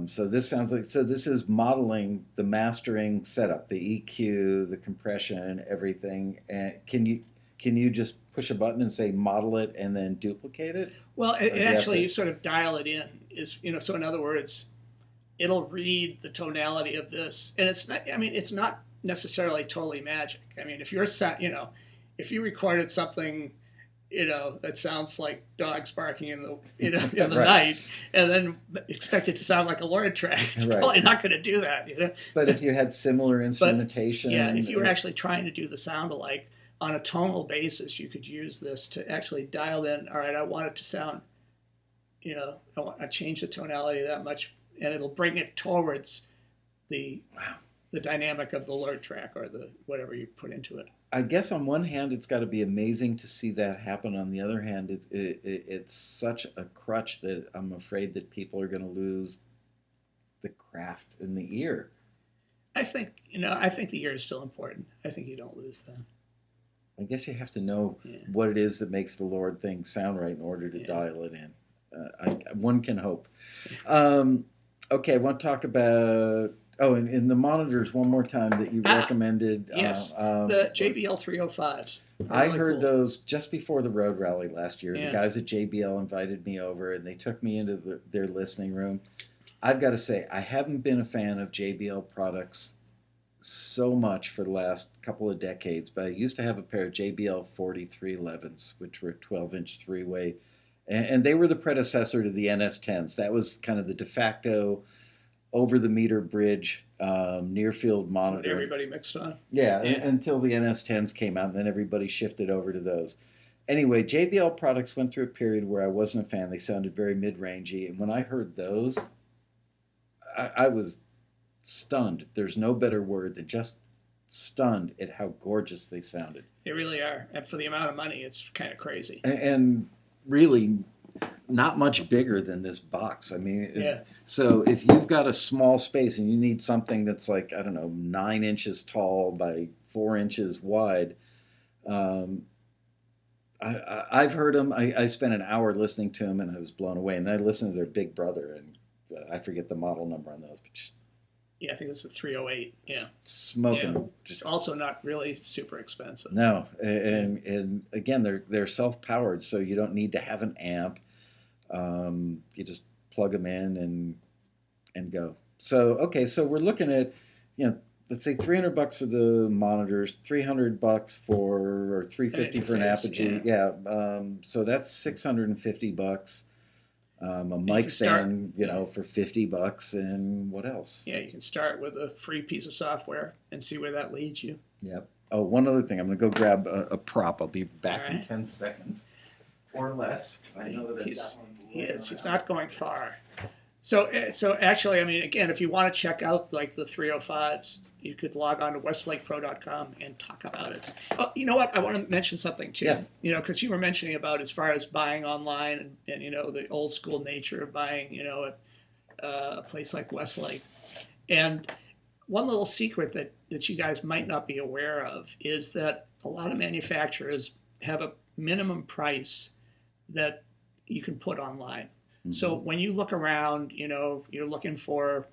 S1: So this sounds like this is modeling the mastering setup, the EQ, the compression, everything. And can you just push a button and say model it and then duplicate it,
S2: Well,
S1: or
S2: it
S1: do you have
S2: actually,
S1: to?
S2: you sort of dial it in. So in other words, it'll read the tonality of this, and it's not. I mean, it's not necessarily totally magic. I mean, if you're if you recorded something that sounds like dogs barking in the
S1: Right.
S2: night, and then expect it to sound like a Lord track. It's
S1: Right.
S2: probably not going to do that.
S1: But if you had similar
S2: But
S1: instrumentation,
S2: yeah, if you were actually trying to do the sound alike on a tonal basis, you could use this to actually dial in. All right, I want it to sound, I want to change the tonality that much, and it'll bring it towards the
S1: wow.
S2: the dynamic of the Lord track or the whatever you put into it.
S1: I guess on one hand, it's got to be amazing to see that happen. On the other hand, it's such a crutch that I'm afraid that people are going to lose the craft in the ear.
S2: I think the ear is still important. I think you don't lose that.
S1: I guess you have to know
S2: Yeah.
S1: what it is that makes the Lord thing sound right in order to
S2: Yeah.
S1: dial it in. One can hope. Um, okay, I want to talk about. Oh, and the monitors one more time that you recommended.
S2: Yes, the JBL 305s.
S1: I
S2: Really
S1: heard
S2: cool.
S1: those just before the road rally last year.
S2: Yeah.
S1: The guys at JBL invited me over and they took me into their listening room. I've got to say, I haven't been a fan of JBL products so much for the last couple of decades, but I used to have a pair of JBL 4311s, which were 12-inch three-way, and they were the predecessor to the NS10s. That was kind of the de facto over-the-meter bridge near field monitor.
S2: Everybody mixed on.
S1: Yeah,
S2: Yeah.
S1: until the NS10s came out, and then everybody shifted over to those. Anyway, JBL products went through a period where I wasn't a fan. They sounded very mid-rangey, and when I heard those, I was stunned. There's no better word than just stunned at how gorgeous they sounded.
S2: They really are, and for the amount of money, it's kind of crazy.
S1: And really not much bigger than this box. I mean,
S2: Yeah.
S1: so if you've got a small space and you need something that's like, I don't know, 9 inches tall by 4 inches wide, I've heard them. I spent an hour listening to them and I was blown away. And I listened to their big brother, and I forget the model number on those, but just
S2: Yeah, I think it's a 308. Yeah.
S1: smoking.
S2: Yeah.
S1: Just
S2: It's also not really super expensive.
S1: no, and again, they're self-powered, so you don't need to have an amp. You just plug them in and go. So okay, so we're looking at, let's say $300 for the monitors, $300 or $350 for an
S2: interface,
S1: Apogee. Yeah, so that's $650. A mic
S2: can start-
S1: stand, for $50, and what else?
S2: Yeah, you can start with a free piece of software and see where that leads you.
S1: Yep. Oh, one other thing. I'm going to go grab a prop. I'll be back in
S2: Alright.
S1: 10 seconds or less. 'Cause I know that I've
S2: He's-
S1: got one
S2: He
S1: laying
S2: is. He's
S1: around.
S2: not going far. So actually, I mean, again, if you want to check out like the 305s, you could log on to westlakepro.com and talk about it. Oh, you know what? I want to mention something too.
S1: Yes.
S2: Because you were mentioning about as far as buying online and the old school nature of buying, at a place like Westlake. And one little secret that you guys might not be aware of is that a lot of manufacturers have a minimum price that you can put online. So when you look around, you're looking for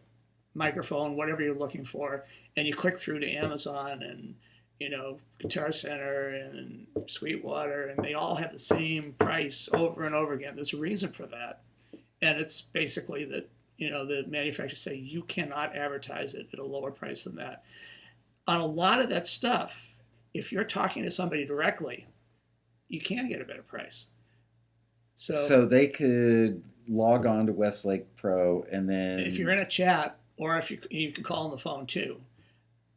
S2: microphone, whatever you're looking for, and you click through to Amazon and, Guitar Center and Sweetwater, and they all have the same price over and over again. There's a reason for that. And it's basically that, the manufacturers say you cannot advertise it at a lower price than that. On a lot of that stuff, if you're talking to somebody directly, you can get a better price.
S1: So they could log on to Westlake Pro and then.
S2: If you're in a chat, or if you can call on the phone too.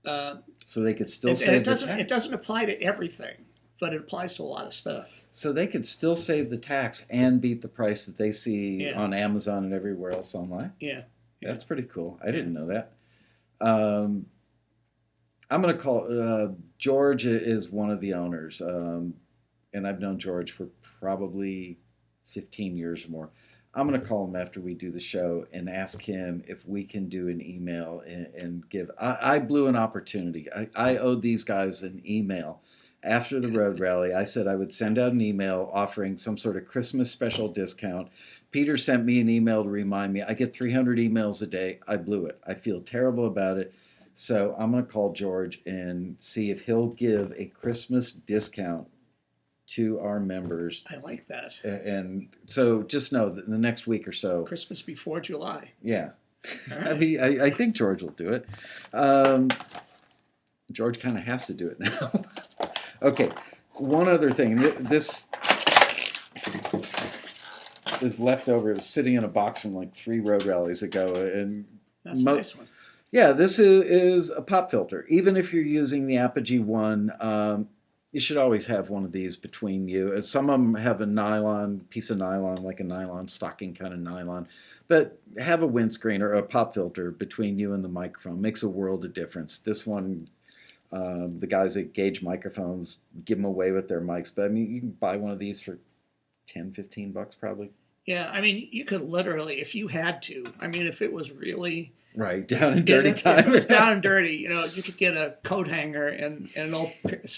S1: So they could still
S2: And
S1: save
S2: it
S1: the
S2: doesn't
S1: tax.
S2: apply to everything, but it applies to a lot of stuff.
S1: So they could still save the tax and beat the price that they see
S2: Yeah.
S1: on Amazon and everywhere else online.
S2: Yeah.
S1: That's pretty cool. I didn't know that. I'm going to call George is one of the owners, and I've known George for probably 15 years or more. I'm going to call him after we do the show and ask him if we can do an email and give. I blew an opportunity. I owed these guys an email. After the road rally, I said I would send out an email offering some sort of Christmas special discount. Peter sent me an email to remind me. I get 300 emails a day. I blew it. I feel terrible about it. So I'm going to call George and see if he'll give a Christmas discount to our members.
S2: I like that.
S1: And so just know that in the next week or so.
S2: Christmas before July.
S1: Yeah.
S2: All
S1: I
S2: right.
S1: mean, I think George will do it. George kind of has to do it now. Okay. One other thing. This is leftover. It was sitting in a box from like 3 road rallies ago, and
S2: That's a nice one.
S1: yeah, this is a pop filter. Even if you're using the Apogee one, you should always have one of these between you. Some of them have a nylon piece of nylon, like a nylon stocking kind of nylon, but have a windscreen or a pop filter between you and the microphone. Makes a world of difference. This one, the guys at Gauge Microphones give them away with their mics, but I mean, you can buy one of these for 10, $15 probably.
S2: Yeah, I mean, you could literally, if you had to, I mean, if it was really
S1: Right, down and dirty
S2: if it was
S1: time.
S2: down and dirty, you could get a coat hanger and an old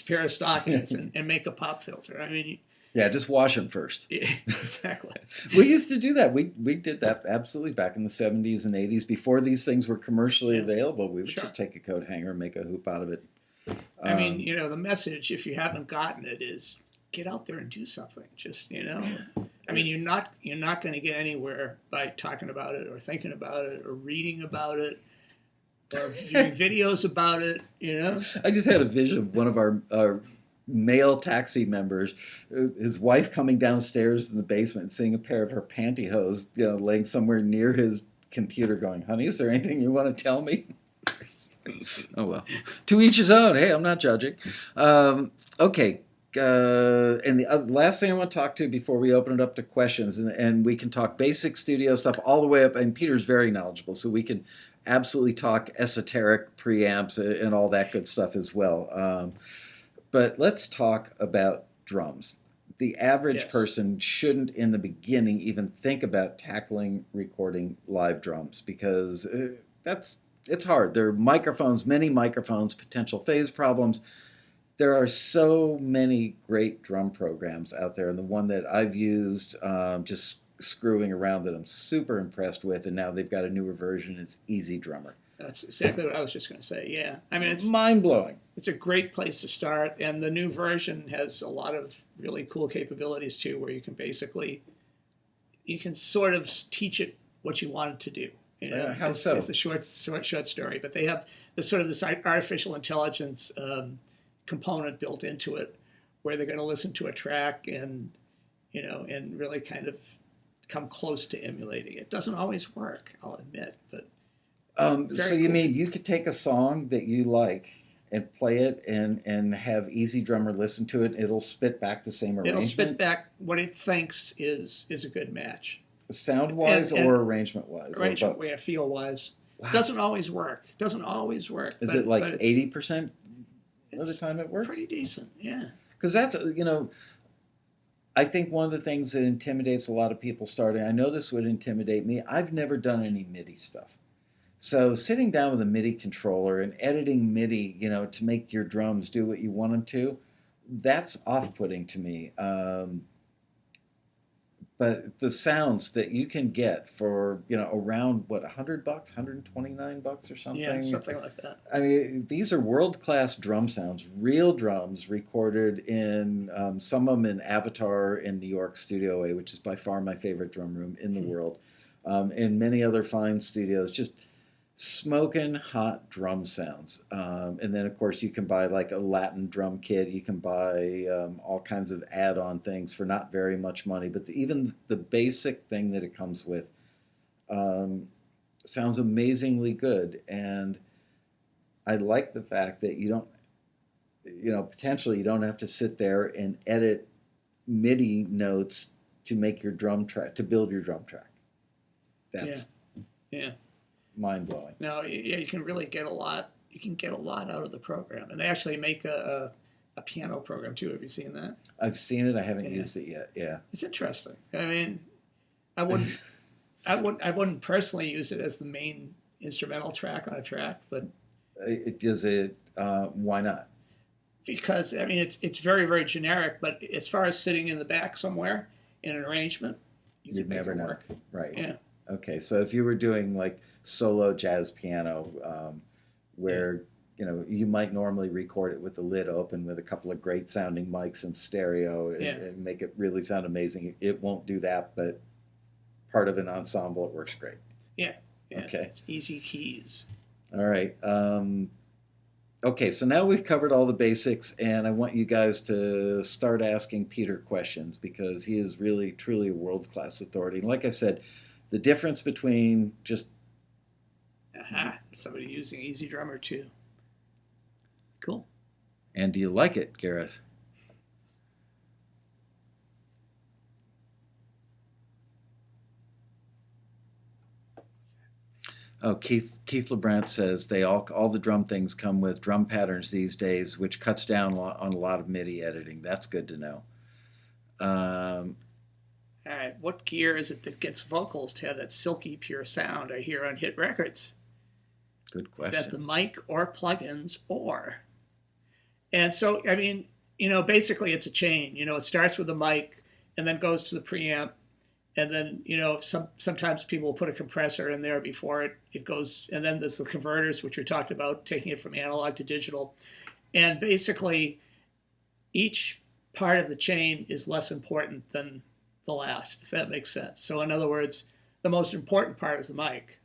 S2: pair of stockings and make a pop filter. I mean,
S1: Yeah, just wash them first.
S2: exactly.
S1: We used to do that. We did that absolutely back in the 70s and 80s before these things were commercially
S2: Yeah.
S1: available. We would
S2: Sure.
S1: just take a coat hanger and make a hoop out of it.
S2: I mean, the message, if you haven't gotten it, is get out there and do something. Just, I mean, you're not going to get anywhere by talking about it or thinking about it or reading about it or viewing videos about it.
S1: I just had a vision of one of our male taxi members, his wife coming downstairs in the basement and seeing a pair of her pantyhose, laying somewhere near his computer going, honey, is there anything you want to tell me? Oh, well. To each his own. Hey, I'm not judging. Okay. And the last thing I want to talk to before we open it up to questions, and we can talk basic studio stuff all the way up, and Peter's very knowledgeable, so we can absolutely talk esoteric preamps and all that good stuff as well. But let's talk about drums. The average
S2: Yes.
S1: person shouldn't, in the beginning, even think about tackling recording live drums because it's hard. There are microphones, many microphones, potential phase problems. There are so many great drum programs out there, and the one that I've used, just screwing around, that I'm super impressed with, and now they've got a newer version, is Easy Drummer.
S2: That's exactly what I was just going to say. Yeah. I mean, it's
S1: Mind blowing.
S2: it's a great place to start, and the new version has a lot of really cool capabilities too, where you can sort of teach it what you want it to do.
S1: How so?
S2: It's the short story, but they have this artificial intelligence component built into it, where they're going to listen to a track and really kind of come close to emulating it. Doesn't always work, I'll admit, but
S1: So you mean you could take a song that you like and play it and have Easy Drummer listen to it, it'll spit back the same
S2: it'll
S1: arrangement?
S2: spit back what it thinks is a good match.
S1: Sound wise
S2: and
S1: or arrangement wise?
S2: Arrangement where feel wise.
S1: Wow.
S2: Doesn't always work.
S1: Is
S2: but-
S1: it like
S2: but it's-
S1: 80% of the time it works?
S2: Pretty decent, yeah.
S1: Because that's, I think one of the things that intimidates a lot of people starting, I know this would intimidate me. I've never done any MIDI stuff. So sitting down with a MIDI controller and editing MIDI, to make your drums do what you want them to, that's off-putting to me. But the sounds that you can get for, around what, $100, $129 or something?
S2: Yeah, something like that.
S1: I mean, these are world-class drum sounds, real drums recorded in, some of them in Avatar in New York, Studio A, which is by far my favorite drum room in the world, and many other fine studios, just smoking hot drum sounds. And then, of course, you can buy like a Latin drum kit. You can buy all kinds of add-on things for not very much money, but even the basic thing that it comes with sounds amazingly good. And I like the fact that you don't, potentially you don't have to sit there and edit MIDI notes to make your drum track, to build your drum track. That's
S2: Yeah.
S1: mind blowing.
S2: No, yeah, you can really get a lot. You can get a lot out of the program, and they actually make a piano program too. Have you seen that?
S1: I've seen it. I haven't
S2: Yeah.
S1: used it yet. Yeah.
S2: It's interesting. I mean, I wouldn't personally use it as the main instrumental track on a track, but
S1: Does it? Why not?
S2: because I mean it's very very generic. But as far as sitting in the back somewhere in an arrangement, you
S1: You'd
S2: can make
S1: never
S2: it
S1: know.
S2: work.
S1: Right.
S2: Yeah.
S1: Okay. So if you were doing like solo jazz piano, where you might normally record it with the lid open with a couple of great sounding mics and stereo and make it really sound amazing. It won't do that, but part of an ensemble, it works great.
S2: Yeah.
S1: Okay.
S2: It's easy keys.
S1: All right. Okay, so now we've covered all the basics, and I want you guys to start asking Peter questions because he is really, truly a world-class authority. And like I said, the difference between just
S2: Aha, somebody using Easy Drummer too. Cool.
S1: and do you like it, Gareth? Oh, Keith LeBrant says they all the drum things come with drum patterns these days, which cuts down on a lot of MIDI editing. That's good to know. Um,
S2: All right, what gear is it that gets vocals to have that silky, pure sound I hear on hit records?
S1: Good
S2: Is that the
S1: question.
S2: mic or plugins or? And so, I mean, basically it's a chain. It starts with the mic and then goes to the preamp. And then, sometimes people will put a compressor in there before it goes. And then there's the converters, which we talked about, taking it from analog to digital. And basically, each part of the chain is less important than the last, if that makes sense. So, in other words, the most important part is the mic,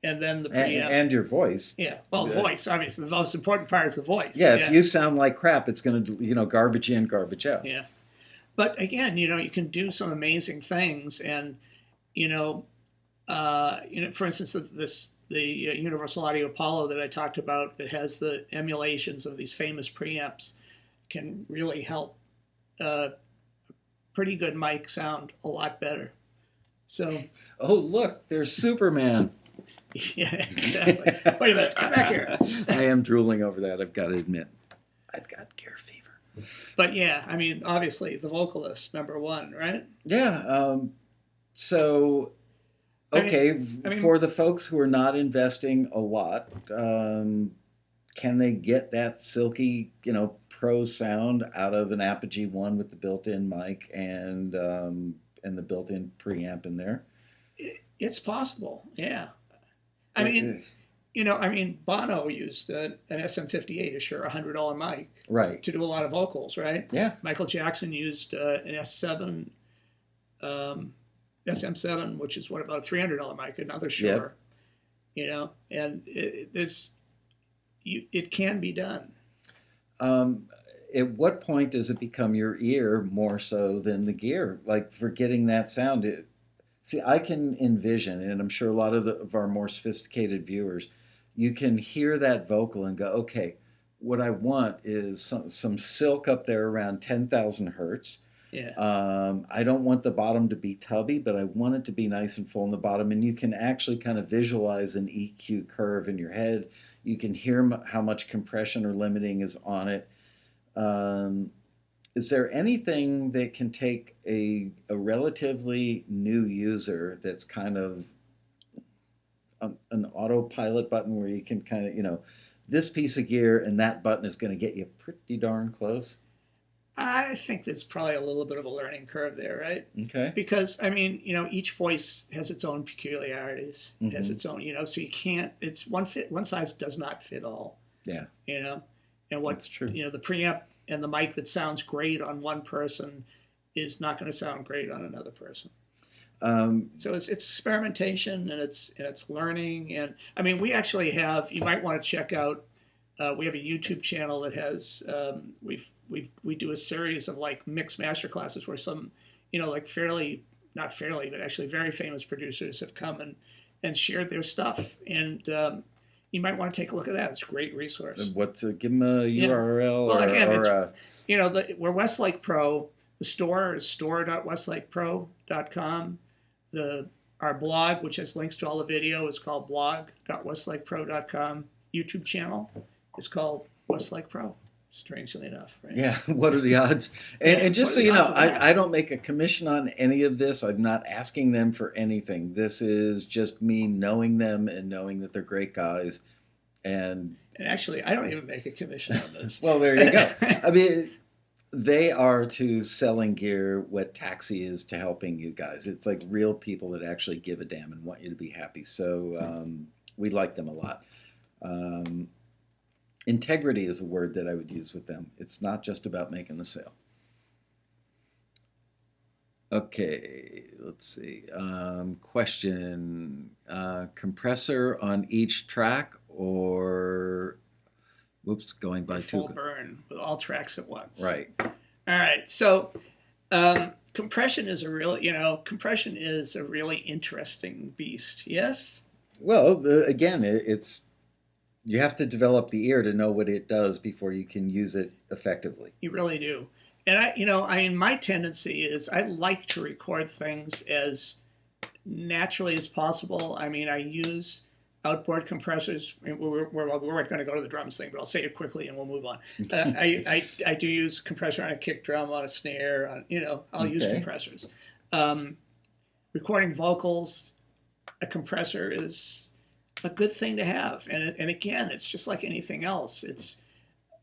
S2: and then the preamp.
S1: And your voice.
S2: Yeah, well,
S1: Uh,
S2: voice, obviously. The most important part is the voice.
S1: Yeah, if
S2: Yeah,
S1: you sound like crap, it's going to, garbage in, garbage out.
S2: yeah. But again, you can do some amazing things, and you know, for instance, the Universal Audio Apollo that I talked about that has the emulations of these famous preamps can really help pretty good mic sound a lot better. So,
S1: Oh, look, there's Superman.
S2: yeah, exactly. Wait a minute, come back here.
S1: I am drooling over that, I've got to admit. I've got gear fever.
S2: But yeah, I mean, obviously, the vocalist, number one, right?
S1: Yeah, so,
S2: I mean,
S1: okay,
S2: I mean,
S1: for the folks who are not investing a lot, can they get that silky, pro sound out of an Apogee One with the built-in mic and the built-in preamp in there?
S2: it's possible. Yeah. I mean, Bono used an SM58, a Shure $100 mic,
S1: Right.
S2: to do a lot of vocals, right?
S1: Yeah.
S2: Michael Jackson used an S7, SM7, which is about a $300 mic, another Shure. And it can be done.
S1: Um, at what point does it become your ear more so than the gear? Like for getting that sound, see, I can envision, and I'm sure a lot of our more sophisticated viewers, you can hear that vocal and go, okay, what I want is some silk up there around 10,000 hertz.
S2: Yeah.
S1: I don't want the bottom to be tubby, but I want it to be nice and full in the bottom. And you can actually kind of visualize an EQ curve in your head. You can hear how much compression or limiting is on it. Um, is there anything that can take a relatively new user that's kind of an autopilot button where you can kind of, this piece of gear and that button is going to get you pretty darn close?
S2: I think there's probably a little bit of a learning curve there, right?
S1: Okay.
S2: Because I mean, each voice has its own peculiarities, has its own, so you can't. It's one size does not fit all.
S1: Yeah.
S2: And what
S1: That's true.
S2: the preamp and the mic that sounds great on one person is not going to sound great on another person. So it's experimentation and it's learning. And I mean, we actually have. You might want to check out. We have a YouTube channel that has we do a series of like mixed master classes where some like not fairly but actually very famous producers have come and shared their stuff, and you might want to take a look at that. It's a great resource.
S1: Give them a URL?
S2: Well, again,
S1: or
S2: we're Westlake Pro. The store is store.westlakepro.com. Our blog, which has links to all the video, is called blog.westlakepro.com. YouTube channel is called Westlake Pro. Strangely enough, right?
S1: Yeah, what are the odds? And just so you know, I don't make a commission on any of this. I'm not asking them for anything. This is just me knowing them and knowing that they're great guys. And
S2: actually, I don't even make a commission on this.
S1: Well, there you go. I mean, they are to selling gear what Taxi is to helping you guys. It's like real people that actually give a damn and want you to be happy. So we like them a lot. Integrity is a word that I would use with them. It's not just about making the sale. Okay, let's see. Question. Compressor on each track or... Oops, going by
S2: full
S1: too.
S2: burn with all tracks at once.
S1: Right.
S2: All right. So compression is compression is a really interesting beast. Yes.
S1: Well, again, it's you have to develop the ear to know what it does before you can use it effectively.
S2: You really do. And my tendency is I like to record things as naturally as possible. I mean, I use outboard compressors. We're going to go to the drums thing, but I'll say it quickly and we'll move on. I do use compressor on a kick drum, on a snare. I'll use
S1: Okay.
S2: compressors. Recording vocals, a compressor is a good thing to have. And again, it's just like anything else.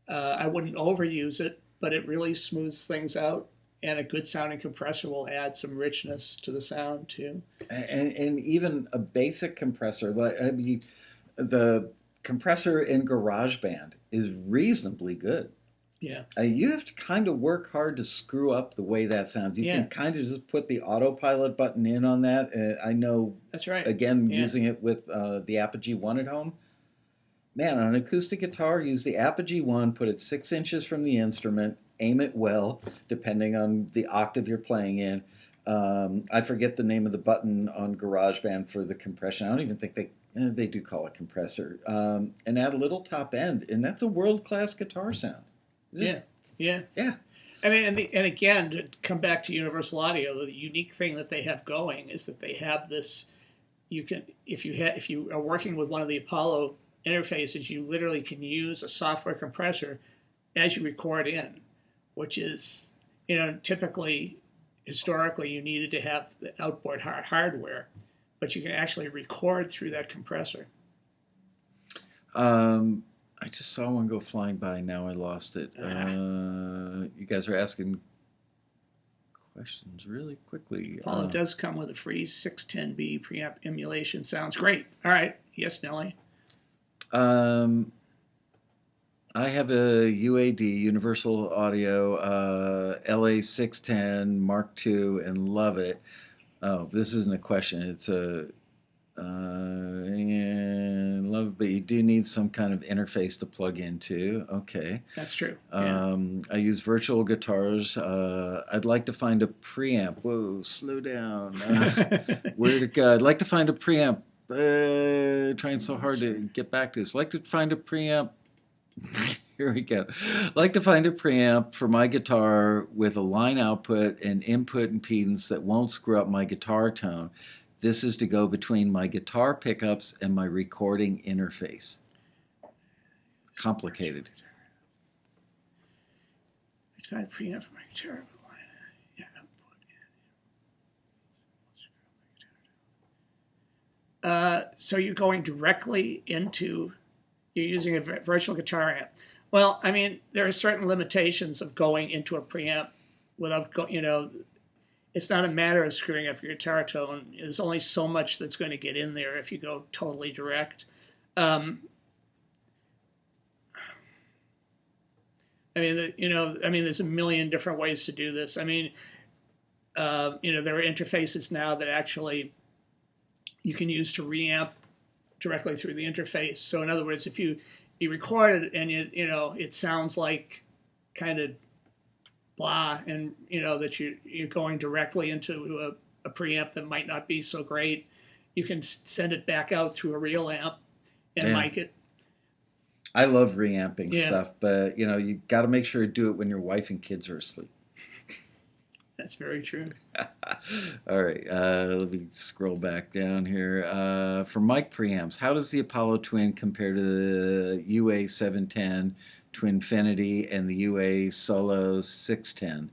S2: I wouldn't overuse it, but it really smooths things out. And a good sounding compressor will add some richness to the sound too.
S1: And even a basic compressor, like I mean, the compressor in GarageBand is reasonably good.
S2: Yeah.
S1: You have to kind of work hard to screw up the way that sounds. You
S2: Yeah.
S1: can kind of just put the autopilot button in on that. I know,
S2: That's right.
S1: again,
S2: Yeah.
S1: using it with the Apogee One at home. Man, on an acoustic guitar, use the Apogee One, put it 6 inches from the instrument, aim it well, depending on the octave you're playing in. I forget the name of the button on GarageBand for the compression. I don't even think they do call it compressor. And add a little top end, and that's a world-class guitar sound.
S2: Yeah. Yeah.
S1: Yeah.
S2: I mean, and again, to come back to Universal Audio, the unique thing that they have going is that they have this. You can, if you are working with one of the Apollo interfaces, you literally can use a software compressor as you record in, which is, typically, historically, you needed to have the outboard hardware, but you can actually record through that compressor.
S1: I just saw one go flying by. Now I lost it. You guys are asking questions really quickly.
S2: Apollo does come with a free 610B preamp emulation. Sounds great. All right. Yes, Nelly.
S1: I have a UAD, Universal Audio, LA610 Mark II, and love it. Oh, this isn't a question. It's a and love it, but you do need some kind of interface to plug into. Okay.
S2: That's true. Yeah.
S1: I use virtual guitars. I'd like to find a preamp. Whoa, slow down. Where'd it go? I'd like to find a preamp. Trying so hard to get back to this. Like to find a preamp. Here we go. Like to find a preamp for my guitar with a line output and input impedance that won't screw up my guitar tone. This is to go between my guitar pickups and my recording interface. Complicated.
S2: I tried a preamp for my guitar. So you're going directly into, you're using a virtual guitar amp. Well, I mean, there are certain limitations of going into a preamp without, it's not a matter of screwing up your guitar tone. There's only so much that's going to get in there if you go totally direct. There's a million different ways to do this. I mean, there are interfaces now that actually you can use to reamp directly through the interface. So in other words, if you record it and it sounds like kind of blah, and that you're going directly into a preamp that might not be so great, you can send it back out through a real amp and mic it.
S1: I love reamping stuff, but you got to make sure to do it when your wife and kids are asleep.
S2: That's very true.
S1: All right, let me scroll back down here. For mic preamps, how does the Apollo Twin compare to the UA 710, Twinfinity, and the UA Solo 610?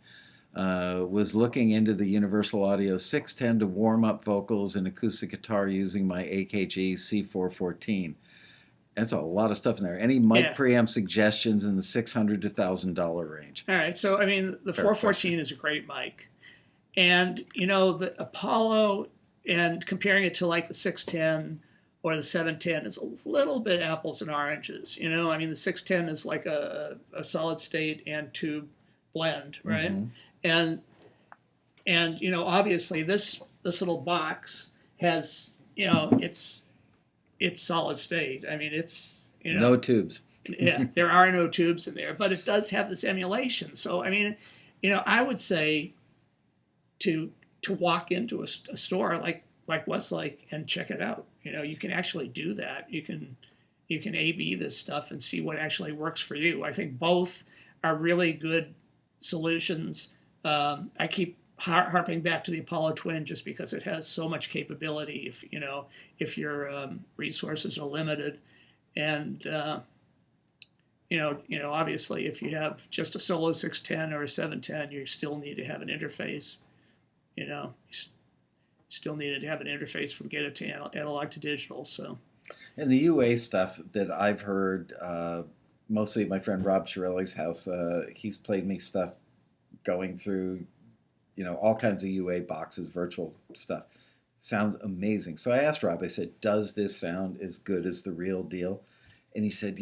S1: Was looking into the Universal Audio 610 to warm up vocals and acoustic guitar using my AKG C414. That's a lot of stuff in there. Any mic preamp suggestions in the $600 to $1,000 range?
S2: All right. So, I mean, the 414 is a great mic. And, the Apollo, and comparing it to like the 610 or the 710 is a little bit apples and oranges. I mean, the 610 is like a solid state and tube blend, right? Mm-hmm. And obviously this little box has, it's solid state. I mean, it's
S1: no tubes.
S2: Yeah, there are no tubes in there, but it does have this emulation. So I mean, I would say to walk into a store like Westlake and check it out. You can actually do that. You can A/B this stuff and see what actually works for you. I think both are really good solutions. I keep harping back to the Apollo Twin just because it has so much capability. If your resources are limited, and obviously, if you have just a solo 610 or a 710, you still need to have an interface. You still needed to have an interface from get it to analog to digital. So,
S1: And the UA stuff that I've heard, mostly at my friend Rob Chiarelli's house, he's played me stuff going through, all kinds of UA boxes, virtual stuff. Sounds amazing. So I asked Rob, I said, does this sound as good as the real deal? And he said,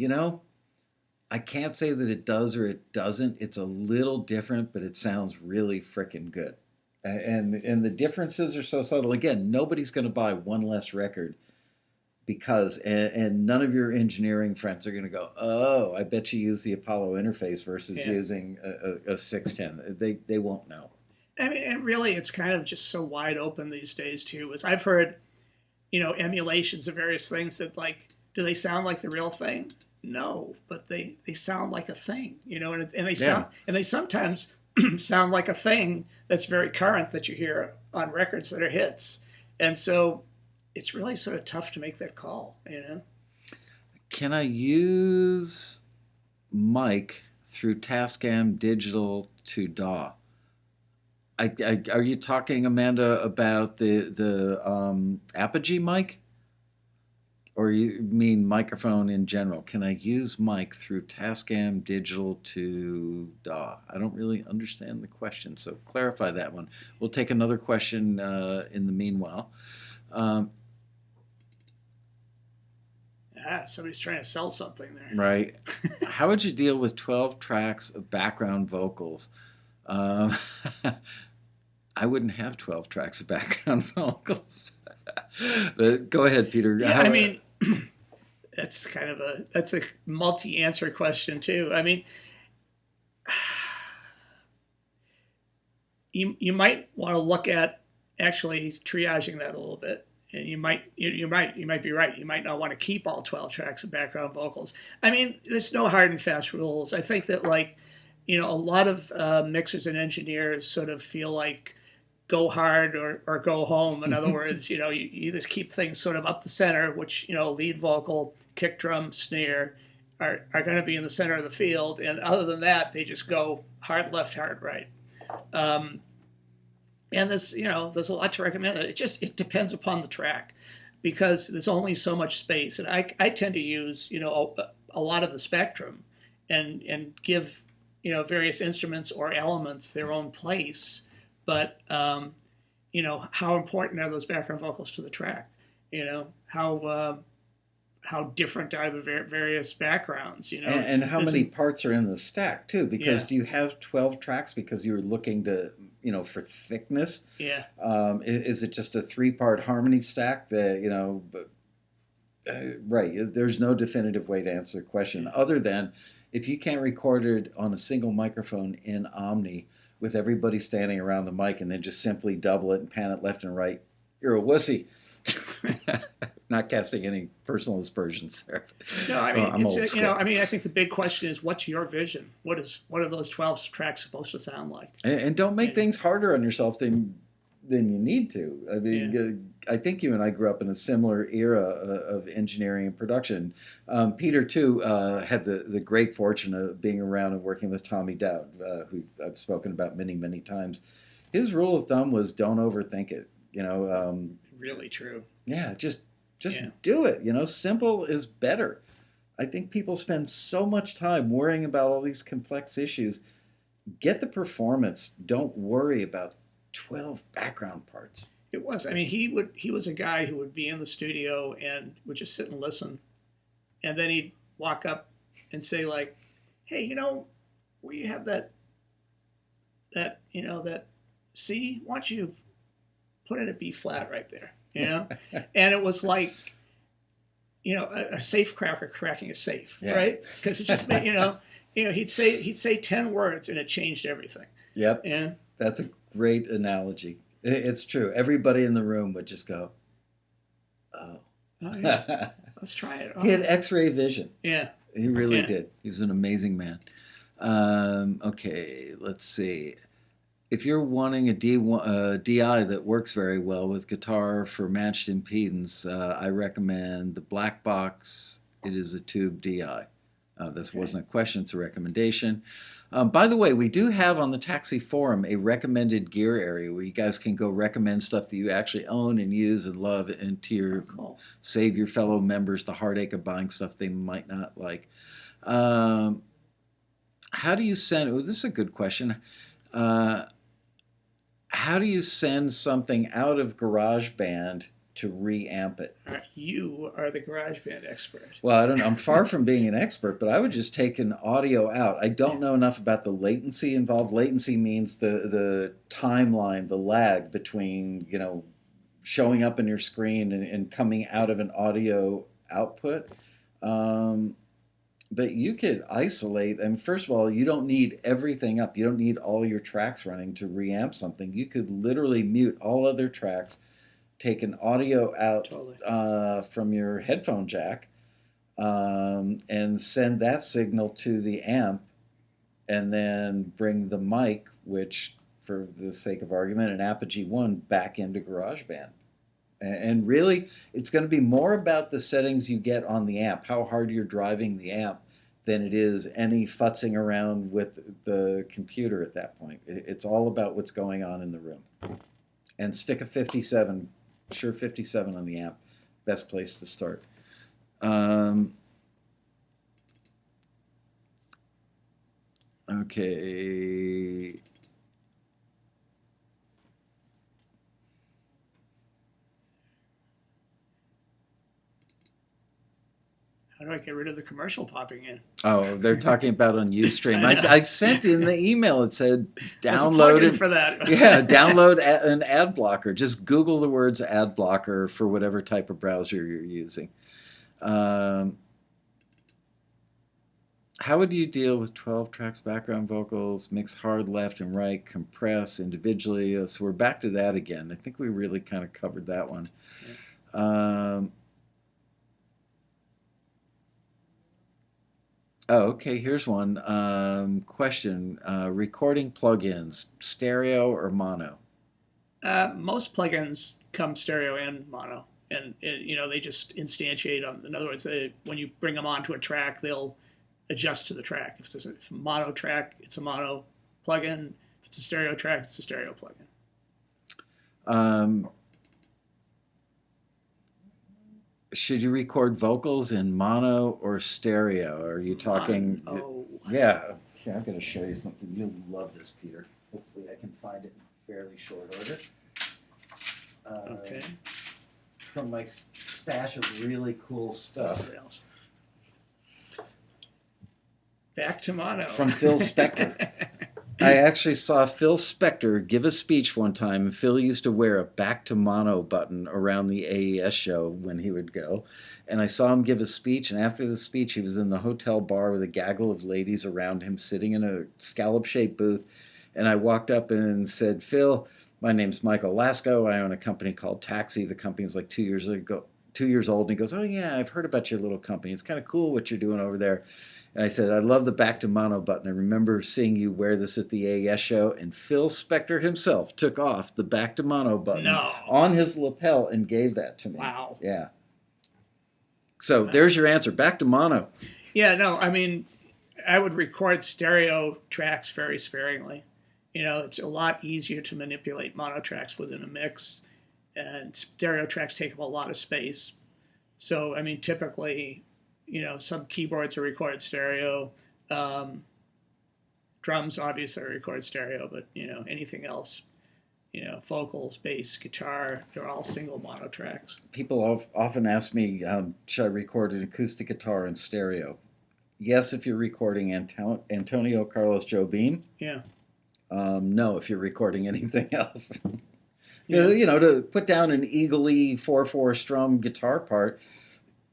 S1: I can't say that it does or it doesn't. It's a little different, but it sounds really freaking good. And the differences are so subtle. Again, nobody's going to buy one less record because and none of your engineering friends are going to go, oh, I bet you use the Apollo interface versus
S2: yeah.
S1: using a 610. They won't know.
S2: I mean, and really, it's kind of just so wide open these days too. As I've heard, emulations of various things that do they sound like the real thing? No, but they sound like a thing, and they
S1: Yeah.
S2: sound and they sometimes sound like a thing that's very current that you hear on records that are hits, and so it's really sort of tough to make that call.
S1: Can I use mic through Tascam Digital to DAW? Are you talking, Amanda, about the Apogee mic, or you mean microphone in general? Can I use mic through Tascam Digital to DAW? I don't really understand the question, so clarify that one. We'll take another question in the meanwhile.
S2: Somebody's trying to sell something there.
S1: Right. How would you deal with 12 tracks of background vocals? Um, I wouldn't have 12 tracks of background vocals. But go ahead, Peter.
S2: Yeah, I mean, that's a multi-answer question too. I mean, you might want to look at actually triaging that a little bit. And you might be right. You might not want to keep all 12 tracks of background vocals. I mean, there's no hard and fast rules. I think that a lot of mixers and engineers sort of feel like go hard or go home. In other words, you just keep things sort of up the center, which, lead vocal, kick drum, snare are going to be in the center of the field. And other than that, they just go hard left, hard right. And there's a lot to recommend. It depends upon the track because there's only so much space. And I tend to use, a lot of the spectrum and give, various instruments or elements their own place. But, how important are those background vocals to the track? How different are the various backgrounds?
S1: And how many parts are in the stack too? Because
S2: Yeah.
S1: do you have 12 tracks because you're looking to, for thickness?
S2: Yeah.
S1: Is it just a 3-part harmony stack that, right? There's no definitive way to answer the question other than if you can't record it on a single microphone in Omni with everybody standing around the mic and then just simply double it and pan it left and right, you're a wussy. Not casting any personal aspersions there.
S2: No, I mean,
S1: I'm old school.
S2: I think the big question is, what's your vision? What are those 12 tracks supposed to sound like?
S1: And don't make things harder on yourself than you need to. I mean, I think you and I grew up in a similar era of engineering and production. Peter, too, had the great fortune of being around and working with Tommy Dowd, who I've spoken about many, many times. His rule of thumb was don't overthink it.
S2: Really true.
S1: Yeah, just do it. Simple is better. I think people spend so much time worrying about all these complex issues. Get the performance. Don't worry about 12 background parts.
S2: It was. I mean, he was a guy who would be in the studio and would just sit and listen, and then he'd walk up and say like, "Hey, where you have that C? Why don't you put it at B flat right there?" And it was like, a safe cracker cracking a safe,
S1: Yeah.
S2: right? Because it just made, he'd say 10 words and it changed everything.
S1: Yep.
S2: And
S1: That's a great analogy. It's true. Everybody in the room would just go, oh.
S2: oh yeah, let's try it.
S1: He had
S2: Oh,
S1: X-ray vision.
S2: yeah,
S1: He really
S2: yeah.
S1: did. He's an amazing man. Okay, let's see. If you're wanting a DI that works very well with guitar for matched impedance, I recommend the Black Box. It is a tube DI. This
S2: Okay.
S1: wasn't a question, it's a recommendation. By the way, we do have on the Taxi Forum a recommended gear area where you guys can go recommend stuff that you actually own and use and love, and to your
S2: Cool.
S1: save your fellow members the heartache of buying stuff they might not like. Um, how do you send? Oh, this is a good question. Uh, how do you send something out of GarageBand to reamp it?
S2: You are the GarageBand expert.
S1: Well, I don't know. I'm far from being an expert, but I would just take an audio out. I don't know enough about the latency involved. Latency means the timeline, the lag between, showing up in your screen and coming out of an audio output. But you could isolate, and first of all, you don't need everything up. You don't need all your tracks running to reamp something. You could literally mute all other tracks, take an audio out
S2: Totally.
S1: from your headphone jack, and send that signal to the amp, and then bring the mic, which, for the sake of argument, an Apogee 1 back into GarageBand. And really, it's going to be more about the settings you get on the amp, how hard you're driving the amp, than it is any futzing around with the computer at that point. It's all about what's going on in the room. And stick a 57, sure 57 on the amp. Best place to start. Okay.
S2: How do I get rid of the commercial popping in?
S1: Oh, they're talking about on Ustream.
S2: I know.
S1: I sent in the email. It said
S2: There's a
S1: download
S2: plugin
S1: it.
S2: for that.
S1: Yeah, download an ad blocker. Just Google the words ad blocker for whatever type of browser you're using. How would you deal with 12 tracks background vocals, mix hard left and right, compress individually? So we're back to that again. I think we really kind of covered that one. Oh, okay, here's one. Question. Recording plugins, stereo or mono?
S2: Most plugins come stereo and mono, and they just instantiate them. In other words, when you bring them onto a track, they'll adjust to the track. If it's a mono track, it's a mono plugin. If it's a stereo track, it's a stereo plugin.
S1: Should you record vocals in mono or stereo? Are you talking?
S2: Oh,
S1: Yeah, here, I'm going to show you something. You'll love this, Peter. Hopefully, I can find it in fairly short order.
S2: okay.
S1: From my stash of really cool stuff.
S2: Something else. Back to mono.
S1: From Phil Spector. I actually saw Phil Spector give a speech one time, and Phil used to wear a back to mono button around the AES show when he would go. And I saw him give a speech, and after the speech, he was in the hotel bar with a gaggle of ladies around him, sitting in a scallop-shaped booth. And I walked up and said, "Phil, my name's Michael Lasco. I own a company called Taxi." The company was like 2 years old. And he goes, "Oh, yeah, I've heard about your little company. It's kind of cool what you're doing over there." And I said, "I love the back to mono button. I remember seeing you wear this at the AES show." And Phil Spector himself took off the back to mono button on his lapel and gave that to me.
S2: Wow.
S1: Yeah. So there's your answer. Back to mono.
S2: Yeah, no, I mean, I would record stereo tracks very sparingly. It's a lot easier to manipulate mono tracks within a mix, and stereo tracks take up a lot of space. So, I mean, typically, some keyboards are recorded stereo. Drums obviously are recorded stereo, but anything else, vocals, bass, guitar, they're all single mono tracks.
S1: People often ask me, should I record an acoustic guitar in stereo? Yes, if you're recording Antonio Carlos Jobim.
S2: Yeah.
S1: No, if you're recording anything else.
S2: Yeah.
S1: To put down an Eagle E 4/4 strum guitar part,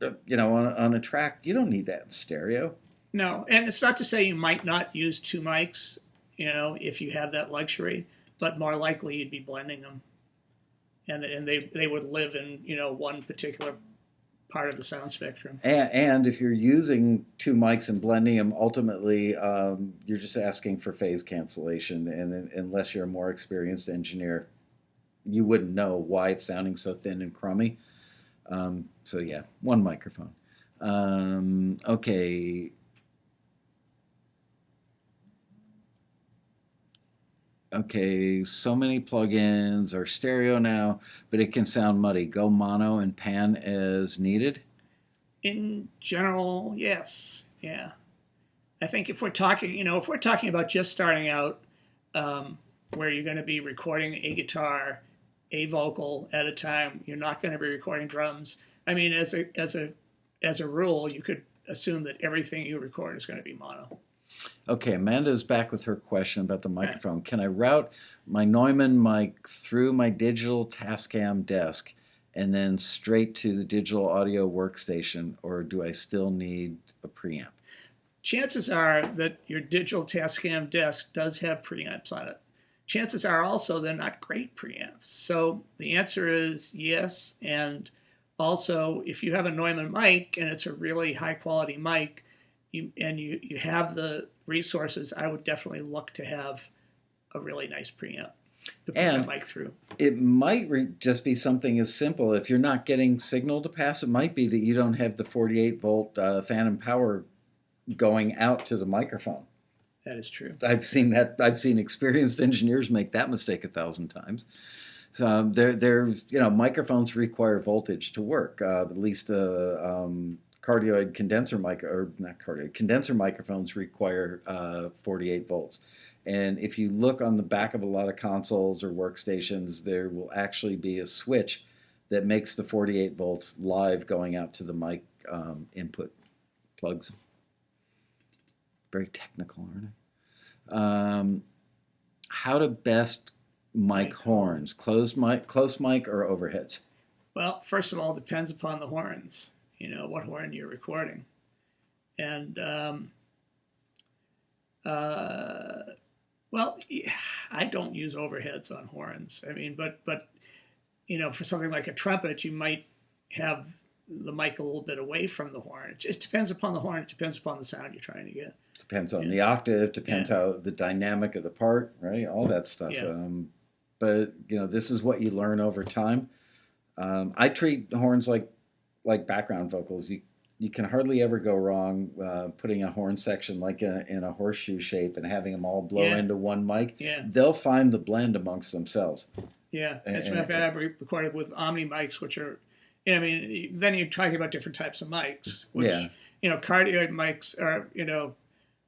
S1: on a track, you don't need that in stereo.
S2: No, and it's not to say you might not use two mics, if you have that luxury, but more likely you'd be blending them, and they would live in one particular part of the sound spectrum.
S1: And if you're using two mics and blending them, ultimately you're just asking for phase cancellation. And unless you're a more experienced engineer, you wouldn't know why it's sounding so thin and crummy. So yeah, one microphone. Okay. Okay, so many plugins are stereo now, but it can sound muddy. Go mono and pan as needed.
S2: In general, yes, yeah. I think if we're talking about just starting out, where you're going to be recording a guitar, a vocal at a time, you're not going to be recording drums. I mean, as a rule, you could assume that everything you record is going to be mono.
S1: Okay, Amanda's back with her question about the microphone. Can I route my Neumann mic through my digital Tascam desk and then straight to the digital audio workstation, or do I still need a preamp?
S2: Chances are that your digital Tascam desk does have preamps on it. Chances are also they're not great preamps. So the answer is yes. And also, if you have a Neumann mic and it's a really high quality mic, you have the resources, I would definitely look to have a really nice preamp to put that mic through.
S1: It might just be something as simple. If you're not getting signal to pass, it might be that you don't have the 48-volt phantom power going out to the microphone.
S2: That is true.
S1: I've seen that. I've seen experienced engineers make that mistake 1,000 times. So microphones require voltage to work. At least cardioid condenser mic, or not cardioid, condenser microphones require 48 volts. And if you look on the back of a lot of consoles or workstations, there will actually be a switch that makes the 48 volts live going out to the mic input plugs. Very technical, aren't I? How to best mic horns? Close mic, or overheads?
S2: Well, first of all, it depends upon the horns. What horn you're recording, and well, I don't use overheads on horns. I mean, but for something like a trumpet, you might have the mic a little bit away from the horn. It just depends upon the horn. It depends upon the sound you're trying to get.
S1: Depends on the octave. Depends how the dynamic of the part, right? All that stuff.
S2: Yeah.
S1: But this is what you learn over time. I treat horns like background vocals. You can hardly ever go wrong putting a horn section like in a horseshoe shape and having them all blow into one mic.
S2: Yeah.
S1: They'll find the blend amongst themselves.
S2: Yeah, that's what I've recorded with Omni mics, which are, I mean, then you're talking about different types of mics, which, cardioid mics are,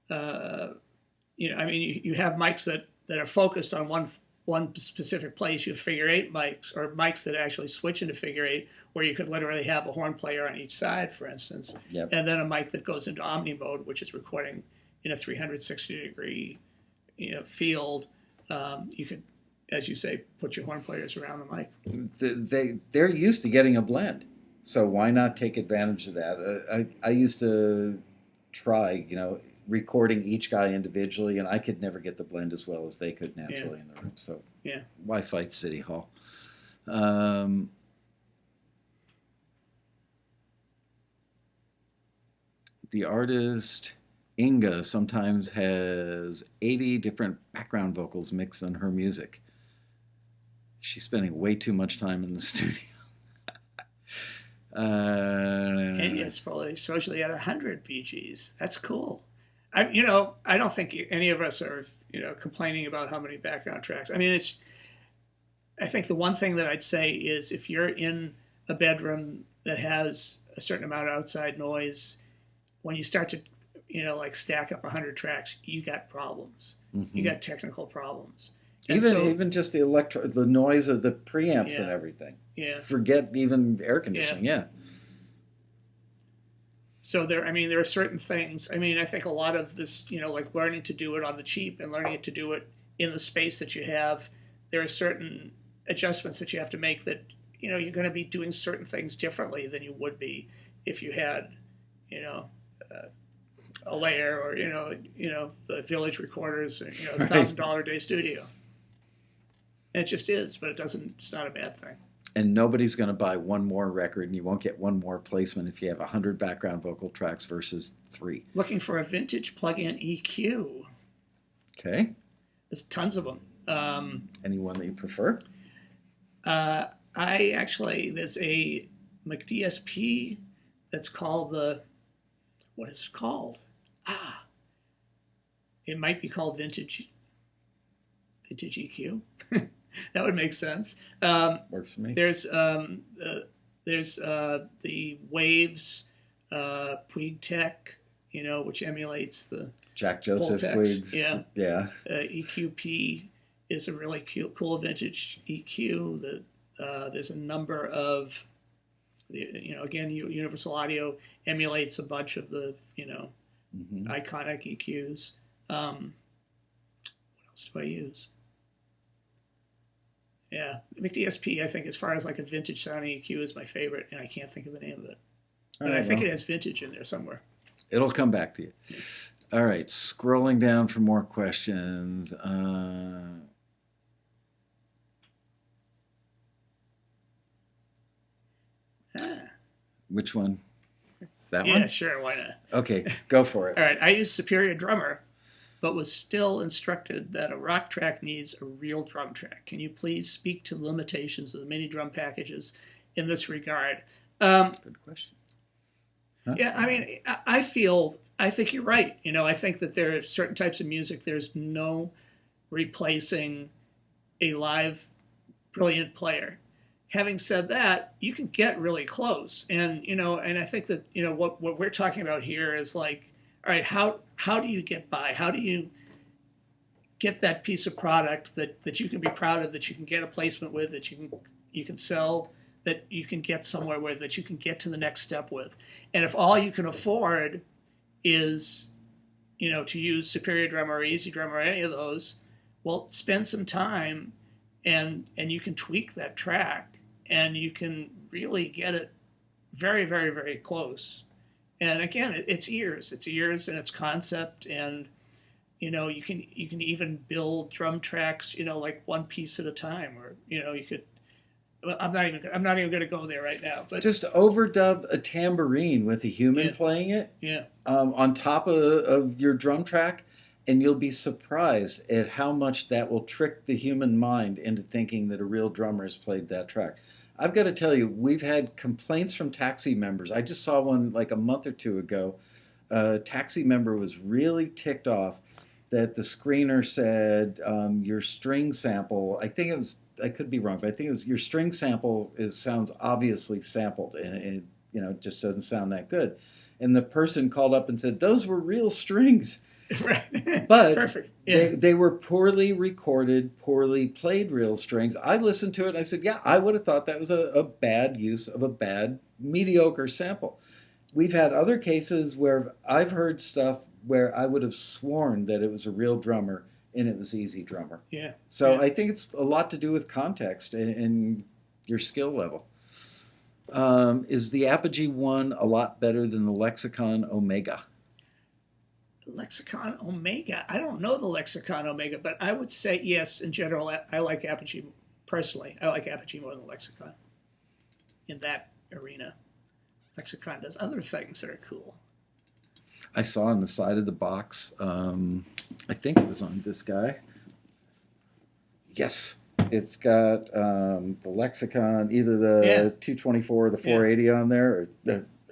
S2: I mean, you have mics that are focused on one specific place. You have figure eight mics, or mics that actually switch into figure eight, where you could literally have a horn player on each side, for instance, and then a mic that goes into Omni mode, which is recording in a 360-degree field. You could, as you say, put your horn players around the
S1: mic. They're used to getting a blend, so why not take advantage of that? I used to try, recording each guy individually, and I could never get the blend as well as they could naturally in the room. So why fight City Hall? The artist Inga sometimes has 80 different background vocals mixed on her music. She's spending way too much time in the studio.
S2: And yes, probably, especially at 100 BGs. That's cool. I don't think any of us are, complaining about how many background tracks. I mean, I think the one thing that I'd say is if you're in a bedroom that has a certain amount of outside noise, when you start to, stack up 100 tracks, you got problems. Mm-hmm. You got technical problems.
S1: Even just the noise of the preamps and everything.
S2: Yeah.
S1: Forget even air conditioning. Yeah.
S2: So there are certain things. I mean, I think a lot of this, like learning to do it on the cheap and learning to do it in the space that you have, there are certain adjustments that you have to make that, you're going to be doing certain things differently than you would be if you had, you know, a layer or the Village Recorders, $1,000 a day studio. And it just is, but it doesn't. It's not a bad thing.
S1: And nobody's going to buy one more record, and you won't get one more placement if you have 100 background vocal tracks versus 3.
S2: Looking for a vintage plug-in EQ.
S1: Okay.
S2: There's tons of them.
S1: Any one that you prefer?
S2: There's a McDSP that's called what is it called? It might be called Vintage EQ. That would make sense.
S1: Works for me.
S2: There's the Waves Puig Tech, which emulates the
S1: Jack Joseph
S2: Voltex.
S1: Quigs.
S2: Yeah. EQP is a really cool vintage EQ. There's a number of, again, Universal Audio emulates a bunch of the, iconic EQs. What else do I use? Yeah, McDSP, I think, as far as like a vintage sounding EQ, is my favorite, and I can't think of the name of it. And I think it has vintage in there somewhere.
S1: It'll come back to you. All right, scrolling down for more questions. Which one? That one?
S2: Yeah, sure, why not?
S1: Okay, go for it.
S2: All right, I use Superior Drummer, but was still instructed that a rock track needs a real drum track. Can you please speak to the limitations of the mini drum packages in this regard?
S1: Good question. Huh?
S2: Yeah, I mean, I think you're right. I think that there are certain types of music, there's no replacing a live brilliant player. Having said that, you can get really close. And I think that, what we're talking about here is like, all right, how do you get by? How do you get that piece of product that you can be proud of, that you can get a placement with, that you can sell, that you can get somewhere with, that you can get to the next step with? And if all you can afford is, to use Superior Drummer or Easy Drummer or any of those, well, spend some time and you can tweak that track and you can really get it very, very, very close. And again, it's ears and it's concept, and you can even build drum tracks, like one piece at a time, or you could. Well, I'm not even going to go there right now. But
S1: just overdub a tambourine with a human playing it, on top of your drum track, and you'll be surprised at how much that will trick the human mind into thinking that a real drummer has played that track. I've got to tell you, we've had complaints from Taxi members. I just saw one like a month or two ago. A Taxi member was really ticked off that the screener said your string sample, I think it was, I could be wrong, but I think it was your string sample sounds obviously sampled, and it just doesn't sound that good. And the person called up and said, those were real strings.
S2: Right.
S1: But
S2: Perfect. Yeah.
S1: they were poorly recorded, poorly played real strings. I listened to it and I said, yeah, I would have thought that was a bad use of a bad, mediocre sample. We've had other cases where I've heard stuff where I would have sworn that it was a real drummer and it was Easy Drummer.
S2: Yeah.
S1: So I think it's a lot to do with context and your skill level. Is the Apogee 1 a lot better than the Lexicon Omega?
S2: Lexicon Omega. I don't know the Lexicon Omega, but I would say yes. In general, I like Apogee personally. I like Apogee more than Lexicon in that arena. Lexicon does other things that are cool.
S1: I saw on the side of the box, I think it was on this guy. Yes, it's got the Lexicon, either the 224 or the 480 on there.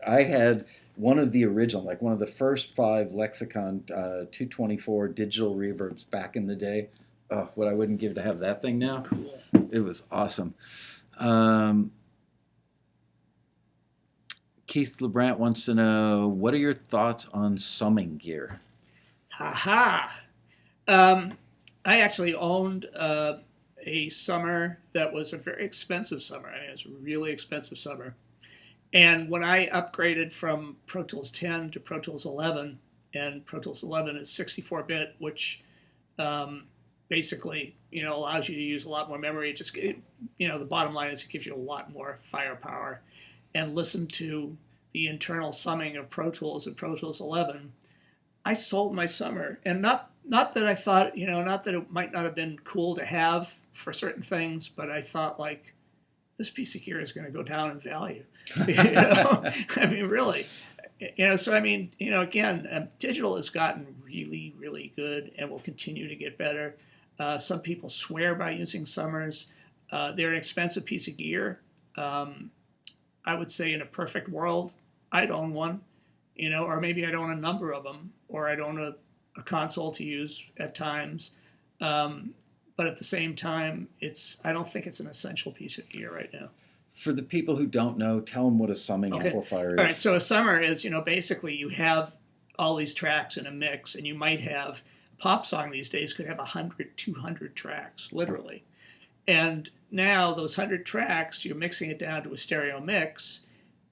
S1: I had one of the original, like one of the first 5 Lexicon 224 digital reverbs back in the day. Oh, what I wouldn't give to have that thing now.
S2: Cool.
S1: It was awesome. Keith LeBrant wants to know, what are your thoughts on summing gear?
S2: Ha ha. I actually owned a summer that was a very expensive summer. I mean, it was a really expensive summer. And when I upgraded from Pro Tools 10 to Pro Tools 11, and Pro Tools 11 is 64-bit, which basically, allows you to use a lot more memory. It just, the bottom line is it gives you a lot more firepower. And listen to the internal summing of Pro Tools and Pro Tools 11, I sold my Summer, and not that I thought, not that it might not have been cool to have for certain things, but I thought like this piece of gear is going to go down in value. I mean, really. So I mean, again, digital has gotten really, really good and will continue to get better. Some people swear by using Summers. They're an expensive piece of gear. I would say in a perfect world, I'd own one, or maybe I'd own a number of them, or I'd own a console to use at times. But at the same time, I don't think it's an essential piece of gear right now.
S1: For the people who don't know, tell them what a summing amplifier is.
S2: All right, so a Summer is, basically you have all these tracks in a mix, and you might have pop song these days could have 100, 200 tracks, literally. And now those 100 tracks, you're mixing it down to a stereo mix,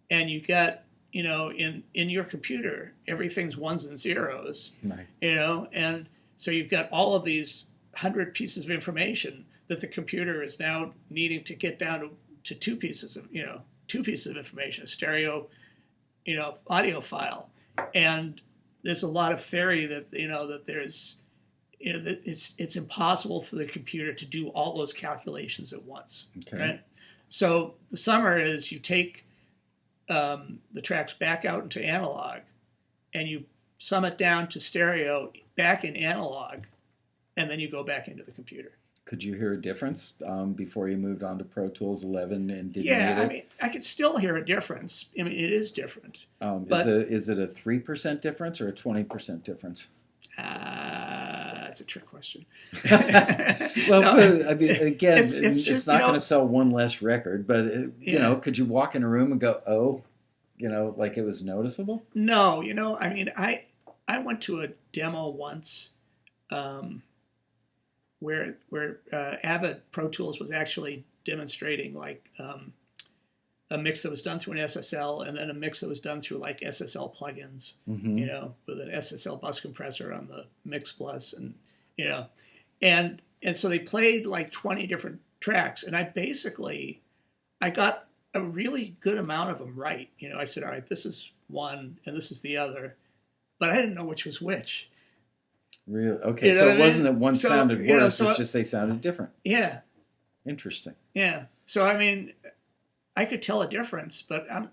S2: and you got, in your computer, everything's ones and zeros,
S1: right.
S2: And so you've got all of these 100 pieces of information that the computer is now needing to get down to two pieces of information, a stereo, audio file. And there's a lot of theory that, that there's, that it's impossible for the computer to do all those calculations at once. Okay. Right? So the Summer is you take the tracks back out into analog and you sum it down to stereo back in analog, and then you go back into the computer.
S1: Could you hear a difference before you moved on to Pro Tools 11 and didn't
S2: need it?
S1: I
S2: mean, I could still hear a difference. I mean, it is different.
S1: But is it a 3% difference or a 20% difference?
S2: That's a trick question.
S1: Well, no, I mean, again, it's not going to sell one less record, but, could you walk in a room and go, oh, like it was noticeable?
S2: No, I mean, I went to a demo once where Avid Pro Tools was actually demonstrating like a mix that was done through an SSL and then a mix that was done through like SSL plugins, with an SSL bus compressor on the Mix Plus, and and so they played like 20 different tracks, and I got a really good amount of them right. I said, all right, this is one and this is the other, but I didn't know which was which.
S1: Really? Okay, so it wasn't that one sounded worse, it's just they sounded different.
S2: Yeah.
S1: Interesting.
S2: Yeah. So, I mean, I could tell a difference, but I'm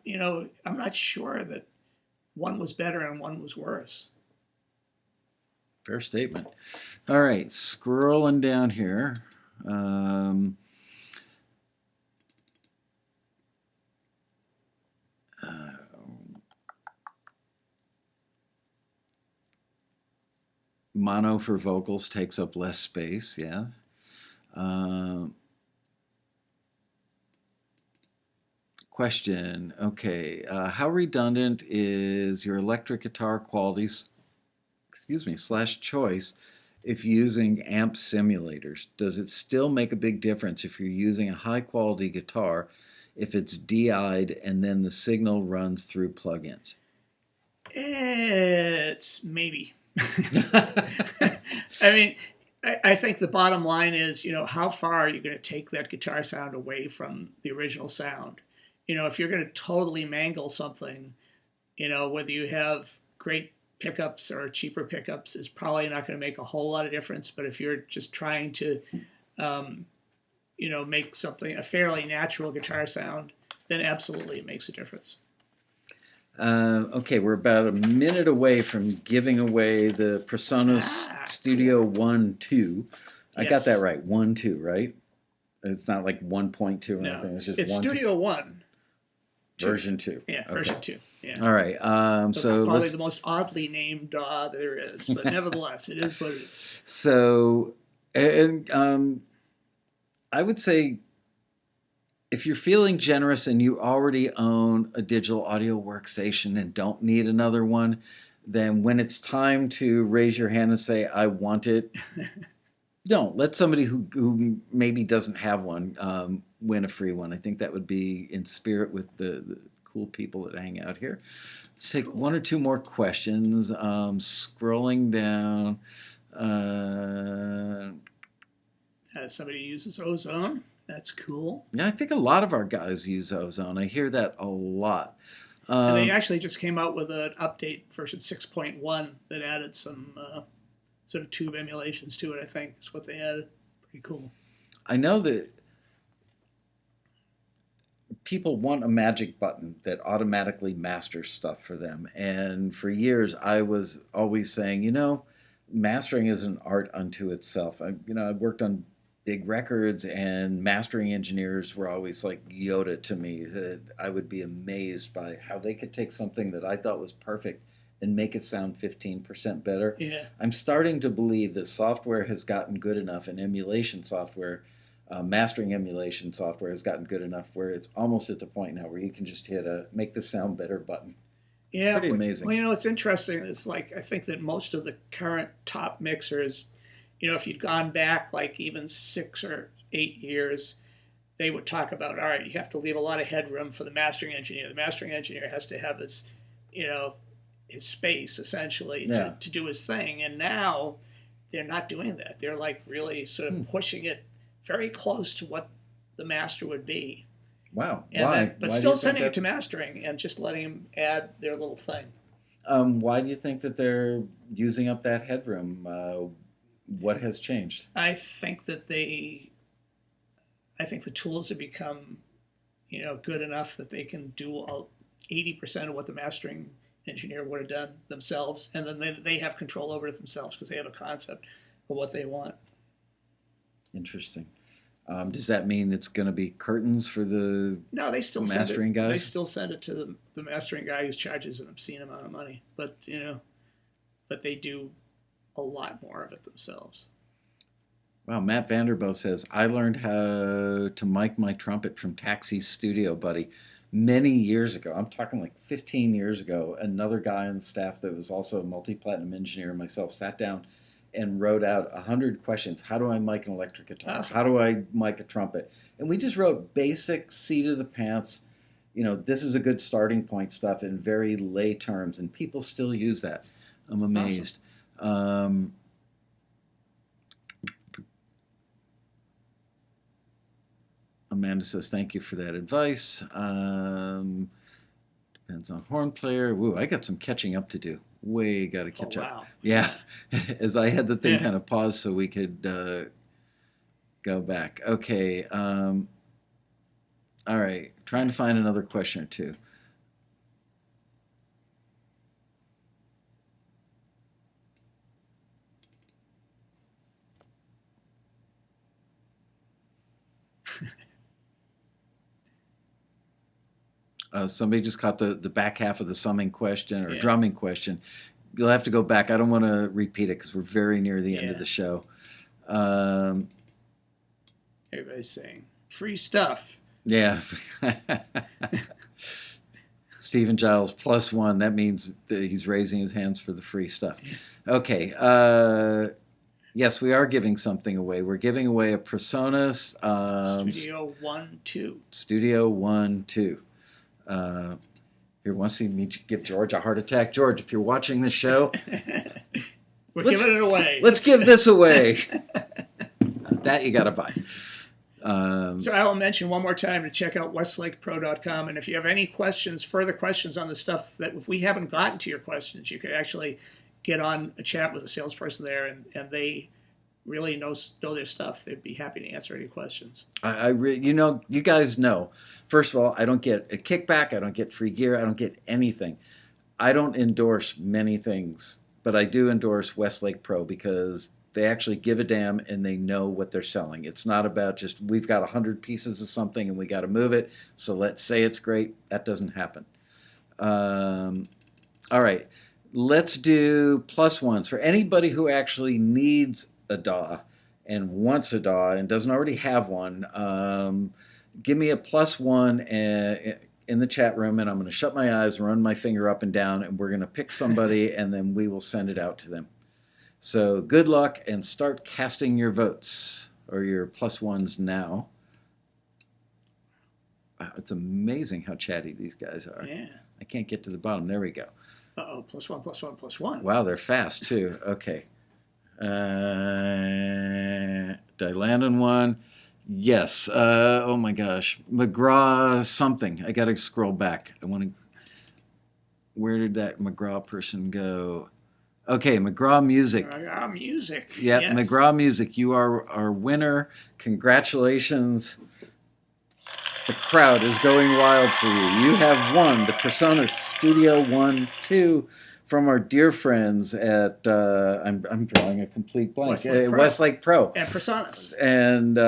S2: not sure that one was better and one was worse.
S1: Fair statement. All right, scrolling down here. Mono for vocals takes up less space, yeah. Question, okay, how redundant is your electric guitar qualities, / choice if using amp simulators? Does it still make a big difference if you're using a high quality guitar if it's DI'd and then the signal runs through plugins?
S2: It's maybe. I mean, I think the bottom line is, how far are you going to take that guitar sound away from the original sound? If you're going to totally mangle something, whether you have great pickups or cheaper pickups is probably not going to make a whole lot of difference. But if you're just trying to, make something a fairly natural guitar sound, then absolutely it makes a difference.
S1: Okay, we're about a minute away from giving away the PreSonus Studio 1.2. I got that right, 1.2, right? It's not like 1.2 or anything. It's just
S2: it's
S1: 1,
S2: Studio 1.
S1: Version 2.
S2: Yeah, okay. Version 2. Yeah.
S1: All right. So
S2: probably the most oddly named DAW there is, but nevertheless, it is what it is.
S1: So, and I would say, if you're feeling generous and you already own a digital audio workstation and don't need another one, then when it's time to raise your hand and say, I want it, don't. Let somebody who maybe doesn't have one win a free one. I think that would be in spirit with the cool people that hang out here. Let's take one or two more questions. Scrolling down.
S2: Somebody uses Ozone. That's cool.
S1: Yeah, I think a lot of our guys use Ozone. I hear that a lot.
S2: And they actually just came out with an update version 6.1 that added some sort of tube emulations to it. I think is what they added. Pretty cool.
S1: I know that people want a magic button that automatically masters stuff for them. And for years, I was always saying, mastering is an art unto itself. I worked on big records, and mastering engineers were always like Yoda to me. That I would be amazed by how they could take something that I thought was perfect and make it sound 15% better.
S2: Yeah.
S1: I'm starting to believe that software has gotten good enough, and emulation software, mastering emulation software has gotten good enough where it's almost at the point now where you can just hit a make the sound better button.
S2: Yeah,
S1: Pretty amazing.
S2: Well, it's interesting. It's like I think that most of the current top mixers, if you'd gone back like even 6 or 8 years, they would talk about, all right, you have to leave a lot of headroom for the mastering engineer. The mastering engineer has to have his, his space essentially to do his thing. And now they're not doing that. They're like really sort of pushing it very close to what the master would be.
S1: Wow.
S2: And
S1: Why?
S2: but
S1: Why
S2: still sending it to mastering and just letting them add their little thing.
S1: Why do you think that they're using up that headroom? What has changed?
S2: I think that the tools have become, good enough that they can do 80% of what the mastering engineer would have done themselves, and then they have control over it themselves because they have a concept of what they want.
S1: Interesting. Does that mean it's going to be curtains for the
S2: No, they still
S1: mastering
S2: guys? They
S1: guys?
S2: still send it to the mastering guy who charges an obscene amount of money, but they do a lot more of it themselves.
S1: Wow, Matt Vanderbilt says, I learned how to mic my trumpet from Taxi's studio, buddy, many years ago. I'm talking like 15 years ago. Another guy on the staff that was also a multi-platinum engineer and myself sat down and wrote out 100 questions. How do I mic an electric guitar?
S2: Awesome.
S1: How do I mic a trumpet? And we just wrote basic seat of the pants, this is a good starting point stuff in very lay terms, and people still use that. I'm amazed. Awesome. Amanda says, thank you for that advice. Depends on horn player. Woo, I got some catching up to do. Way got to catch up. Yeah, as I had the thing kind of paused so we could go back. Okay. All right. Trying to find another question or two. Somebody just caught the back half of the summing question or drumming question. You'll have to go back. I don't want to repeat it because we're very near the end of the show.
S2: Everybody's saying free stuff.
S1: Yeah. Stephen Giles +1. That means that he's raising his hands for the free stuff. Okay. Yes, we are giving something away. We're giving away a PreSonus
S2: Studio 1-2.
S1: Studio 1-2. Here, want to see me give George a heart attack? George, if you're watching this show,
S2: we're giving it away.
S1: Let's give this away. That you got to buy.
S2: So I'll mention one more time to check out westlakepro.com. And if you have any questions, further questions on the stuff that if we haven't gotten to your questions, you could actually get on a chat with a salesperson there, and they really know their stuff. They'd be happy to answer any questions.
S1: You guys know. First of all, I don't get a kickback. I don't get free gear. I don't get anything. I don't endorse many things, but I do endorse Westlake Pro because they actually give a damn and they know what they're selling. It's not about just we've got 100 pieces of something and we got to move it, so let's say it's great. That doesn't happen. All right, let's do +1s for anybody who actually needs a DAW and wants a DAW and doesn't already have one. Give me a +1 in the chat room, and I'm going to shut my eyes, run my finger up and down, and we're going to pick somebody, and then we will send it out to them. So good luck, and start casting your votes, or your +1s now. Wow, it's amazing how chatty these guys are.
S2: Yeah.
S1: I can't get to the bottom. There we go.
S2: Uh-oh, +1, +1, +1.
S1: Wow, they're fast, too. Okay. Did I land on one? Yes. Oh my gosh. McGraw something. I got to scroll back. I want to. where did that McGraw person go? Okay, McGraw Music.
S2: Music.
S1: Yeah,
S2: yes.
S1: McGraw Music, you are our winner. Congratulations. The crowd is going wild for you. You have won the PreSonus Studio One 2 from our dear friends at, I'm drawing a complete blank, Westlake Pro.
S2: And PreSonus.
S1: And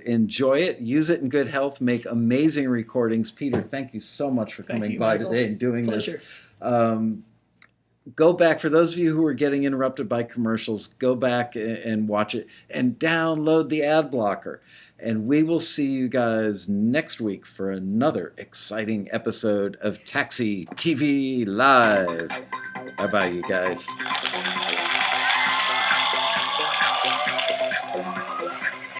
S1: enjoy it, use it in good health, make amazing recordings. Peter, thank you so much for coming by
S2: Michael.
S1: today and doing
S2: Pleasure.
S1: this. Go back, for those of you who are getting interrupted by commercials, go back and watch it and download the ad blocker. And we will see you guys next week for another exciting episode of Taxi TV Live. Bye-bye, you guys.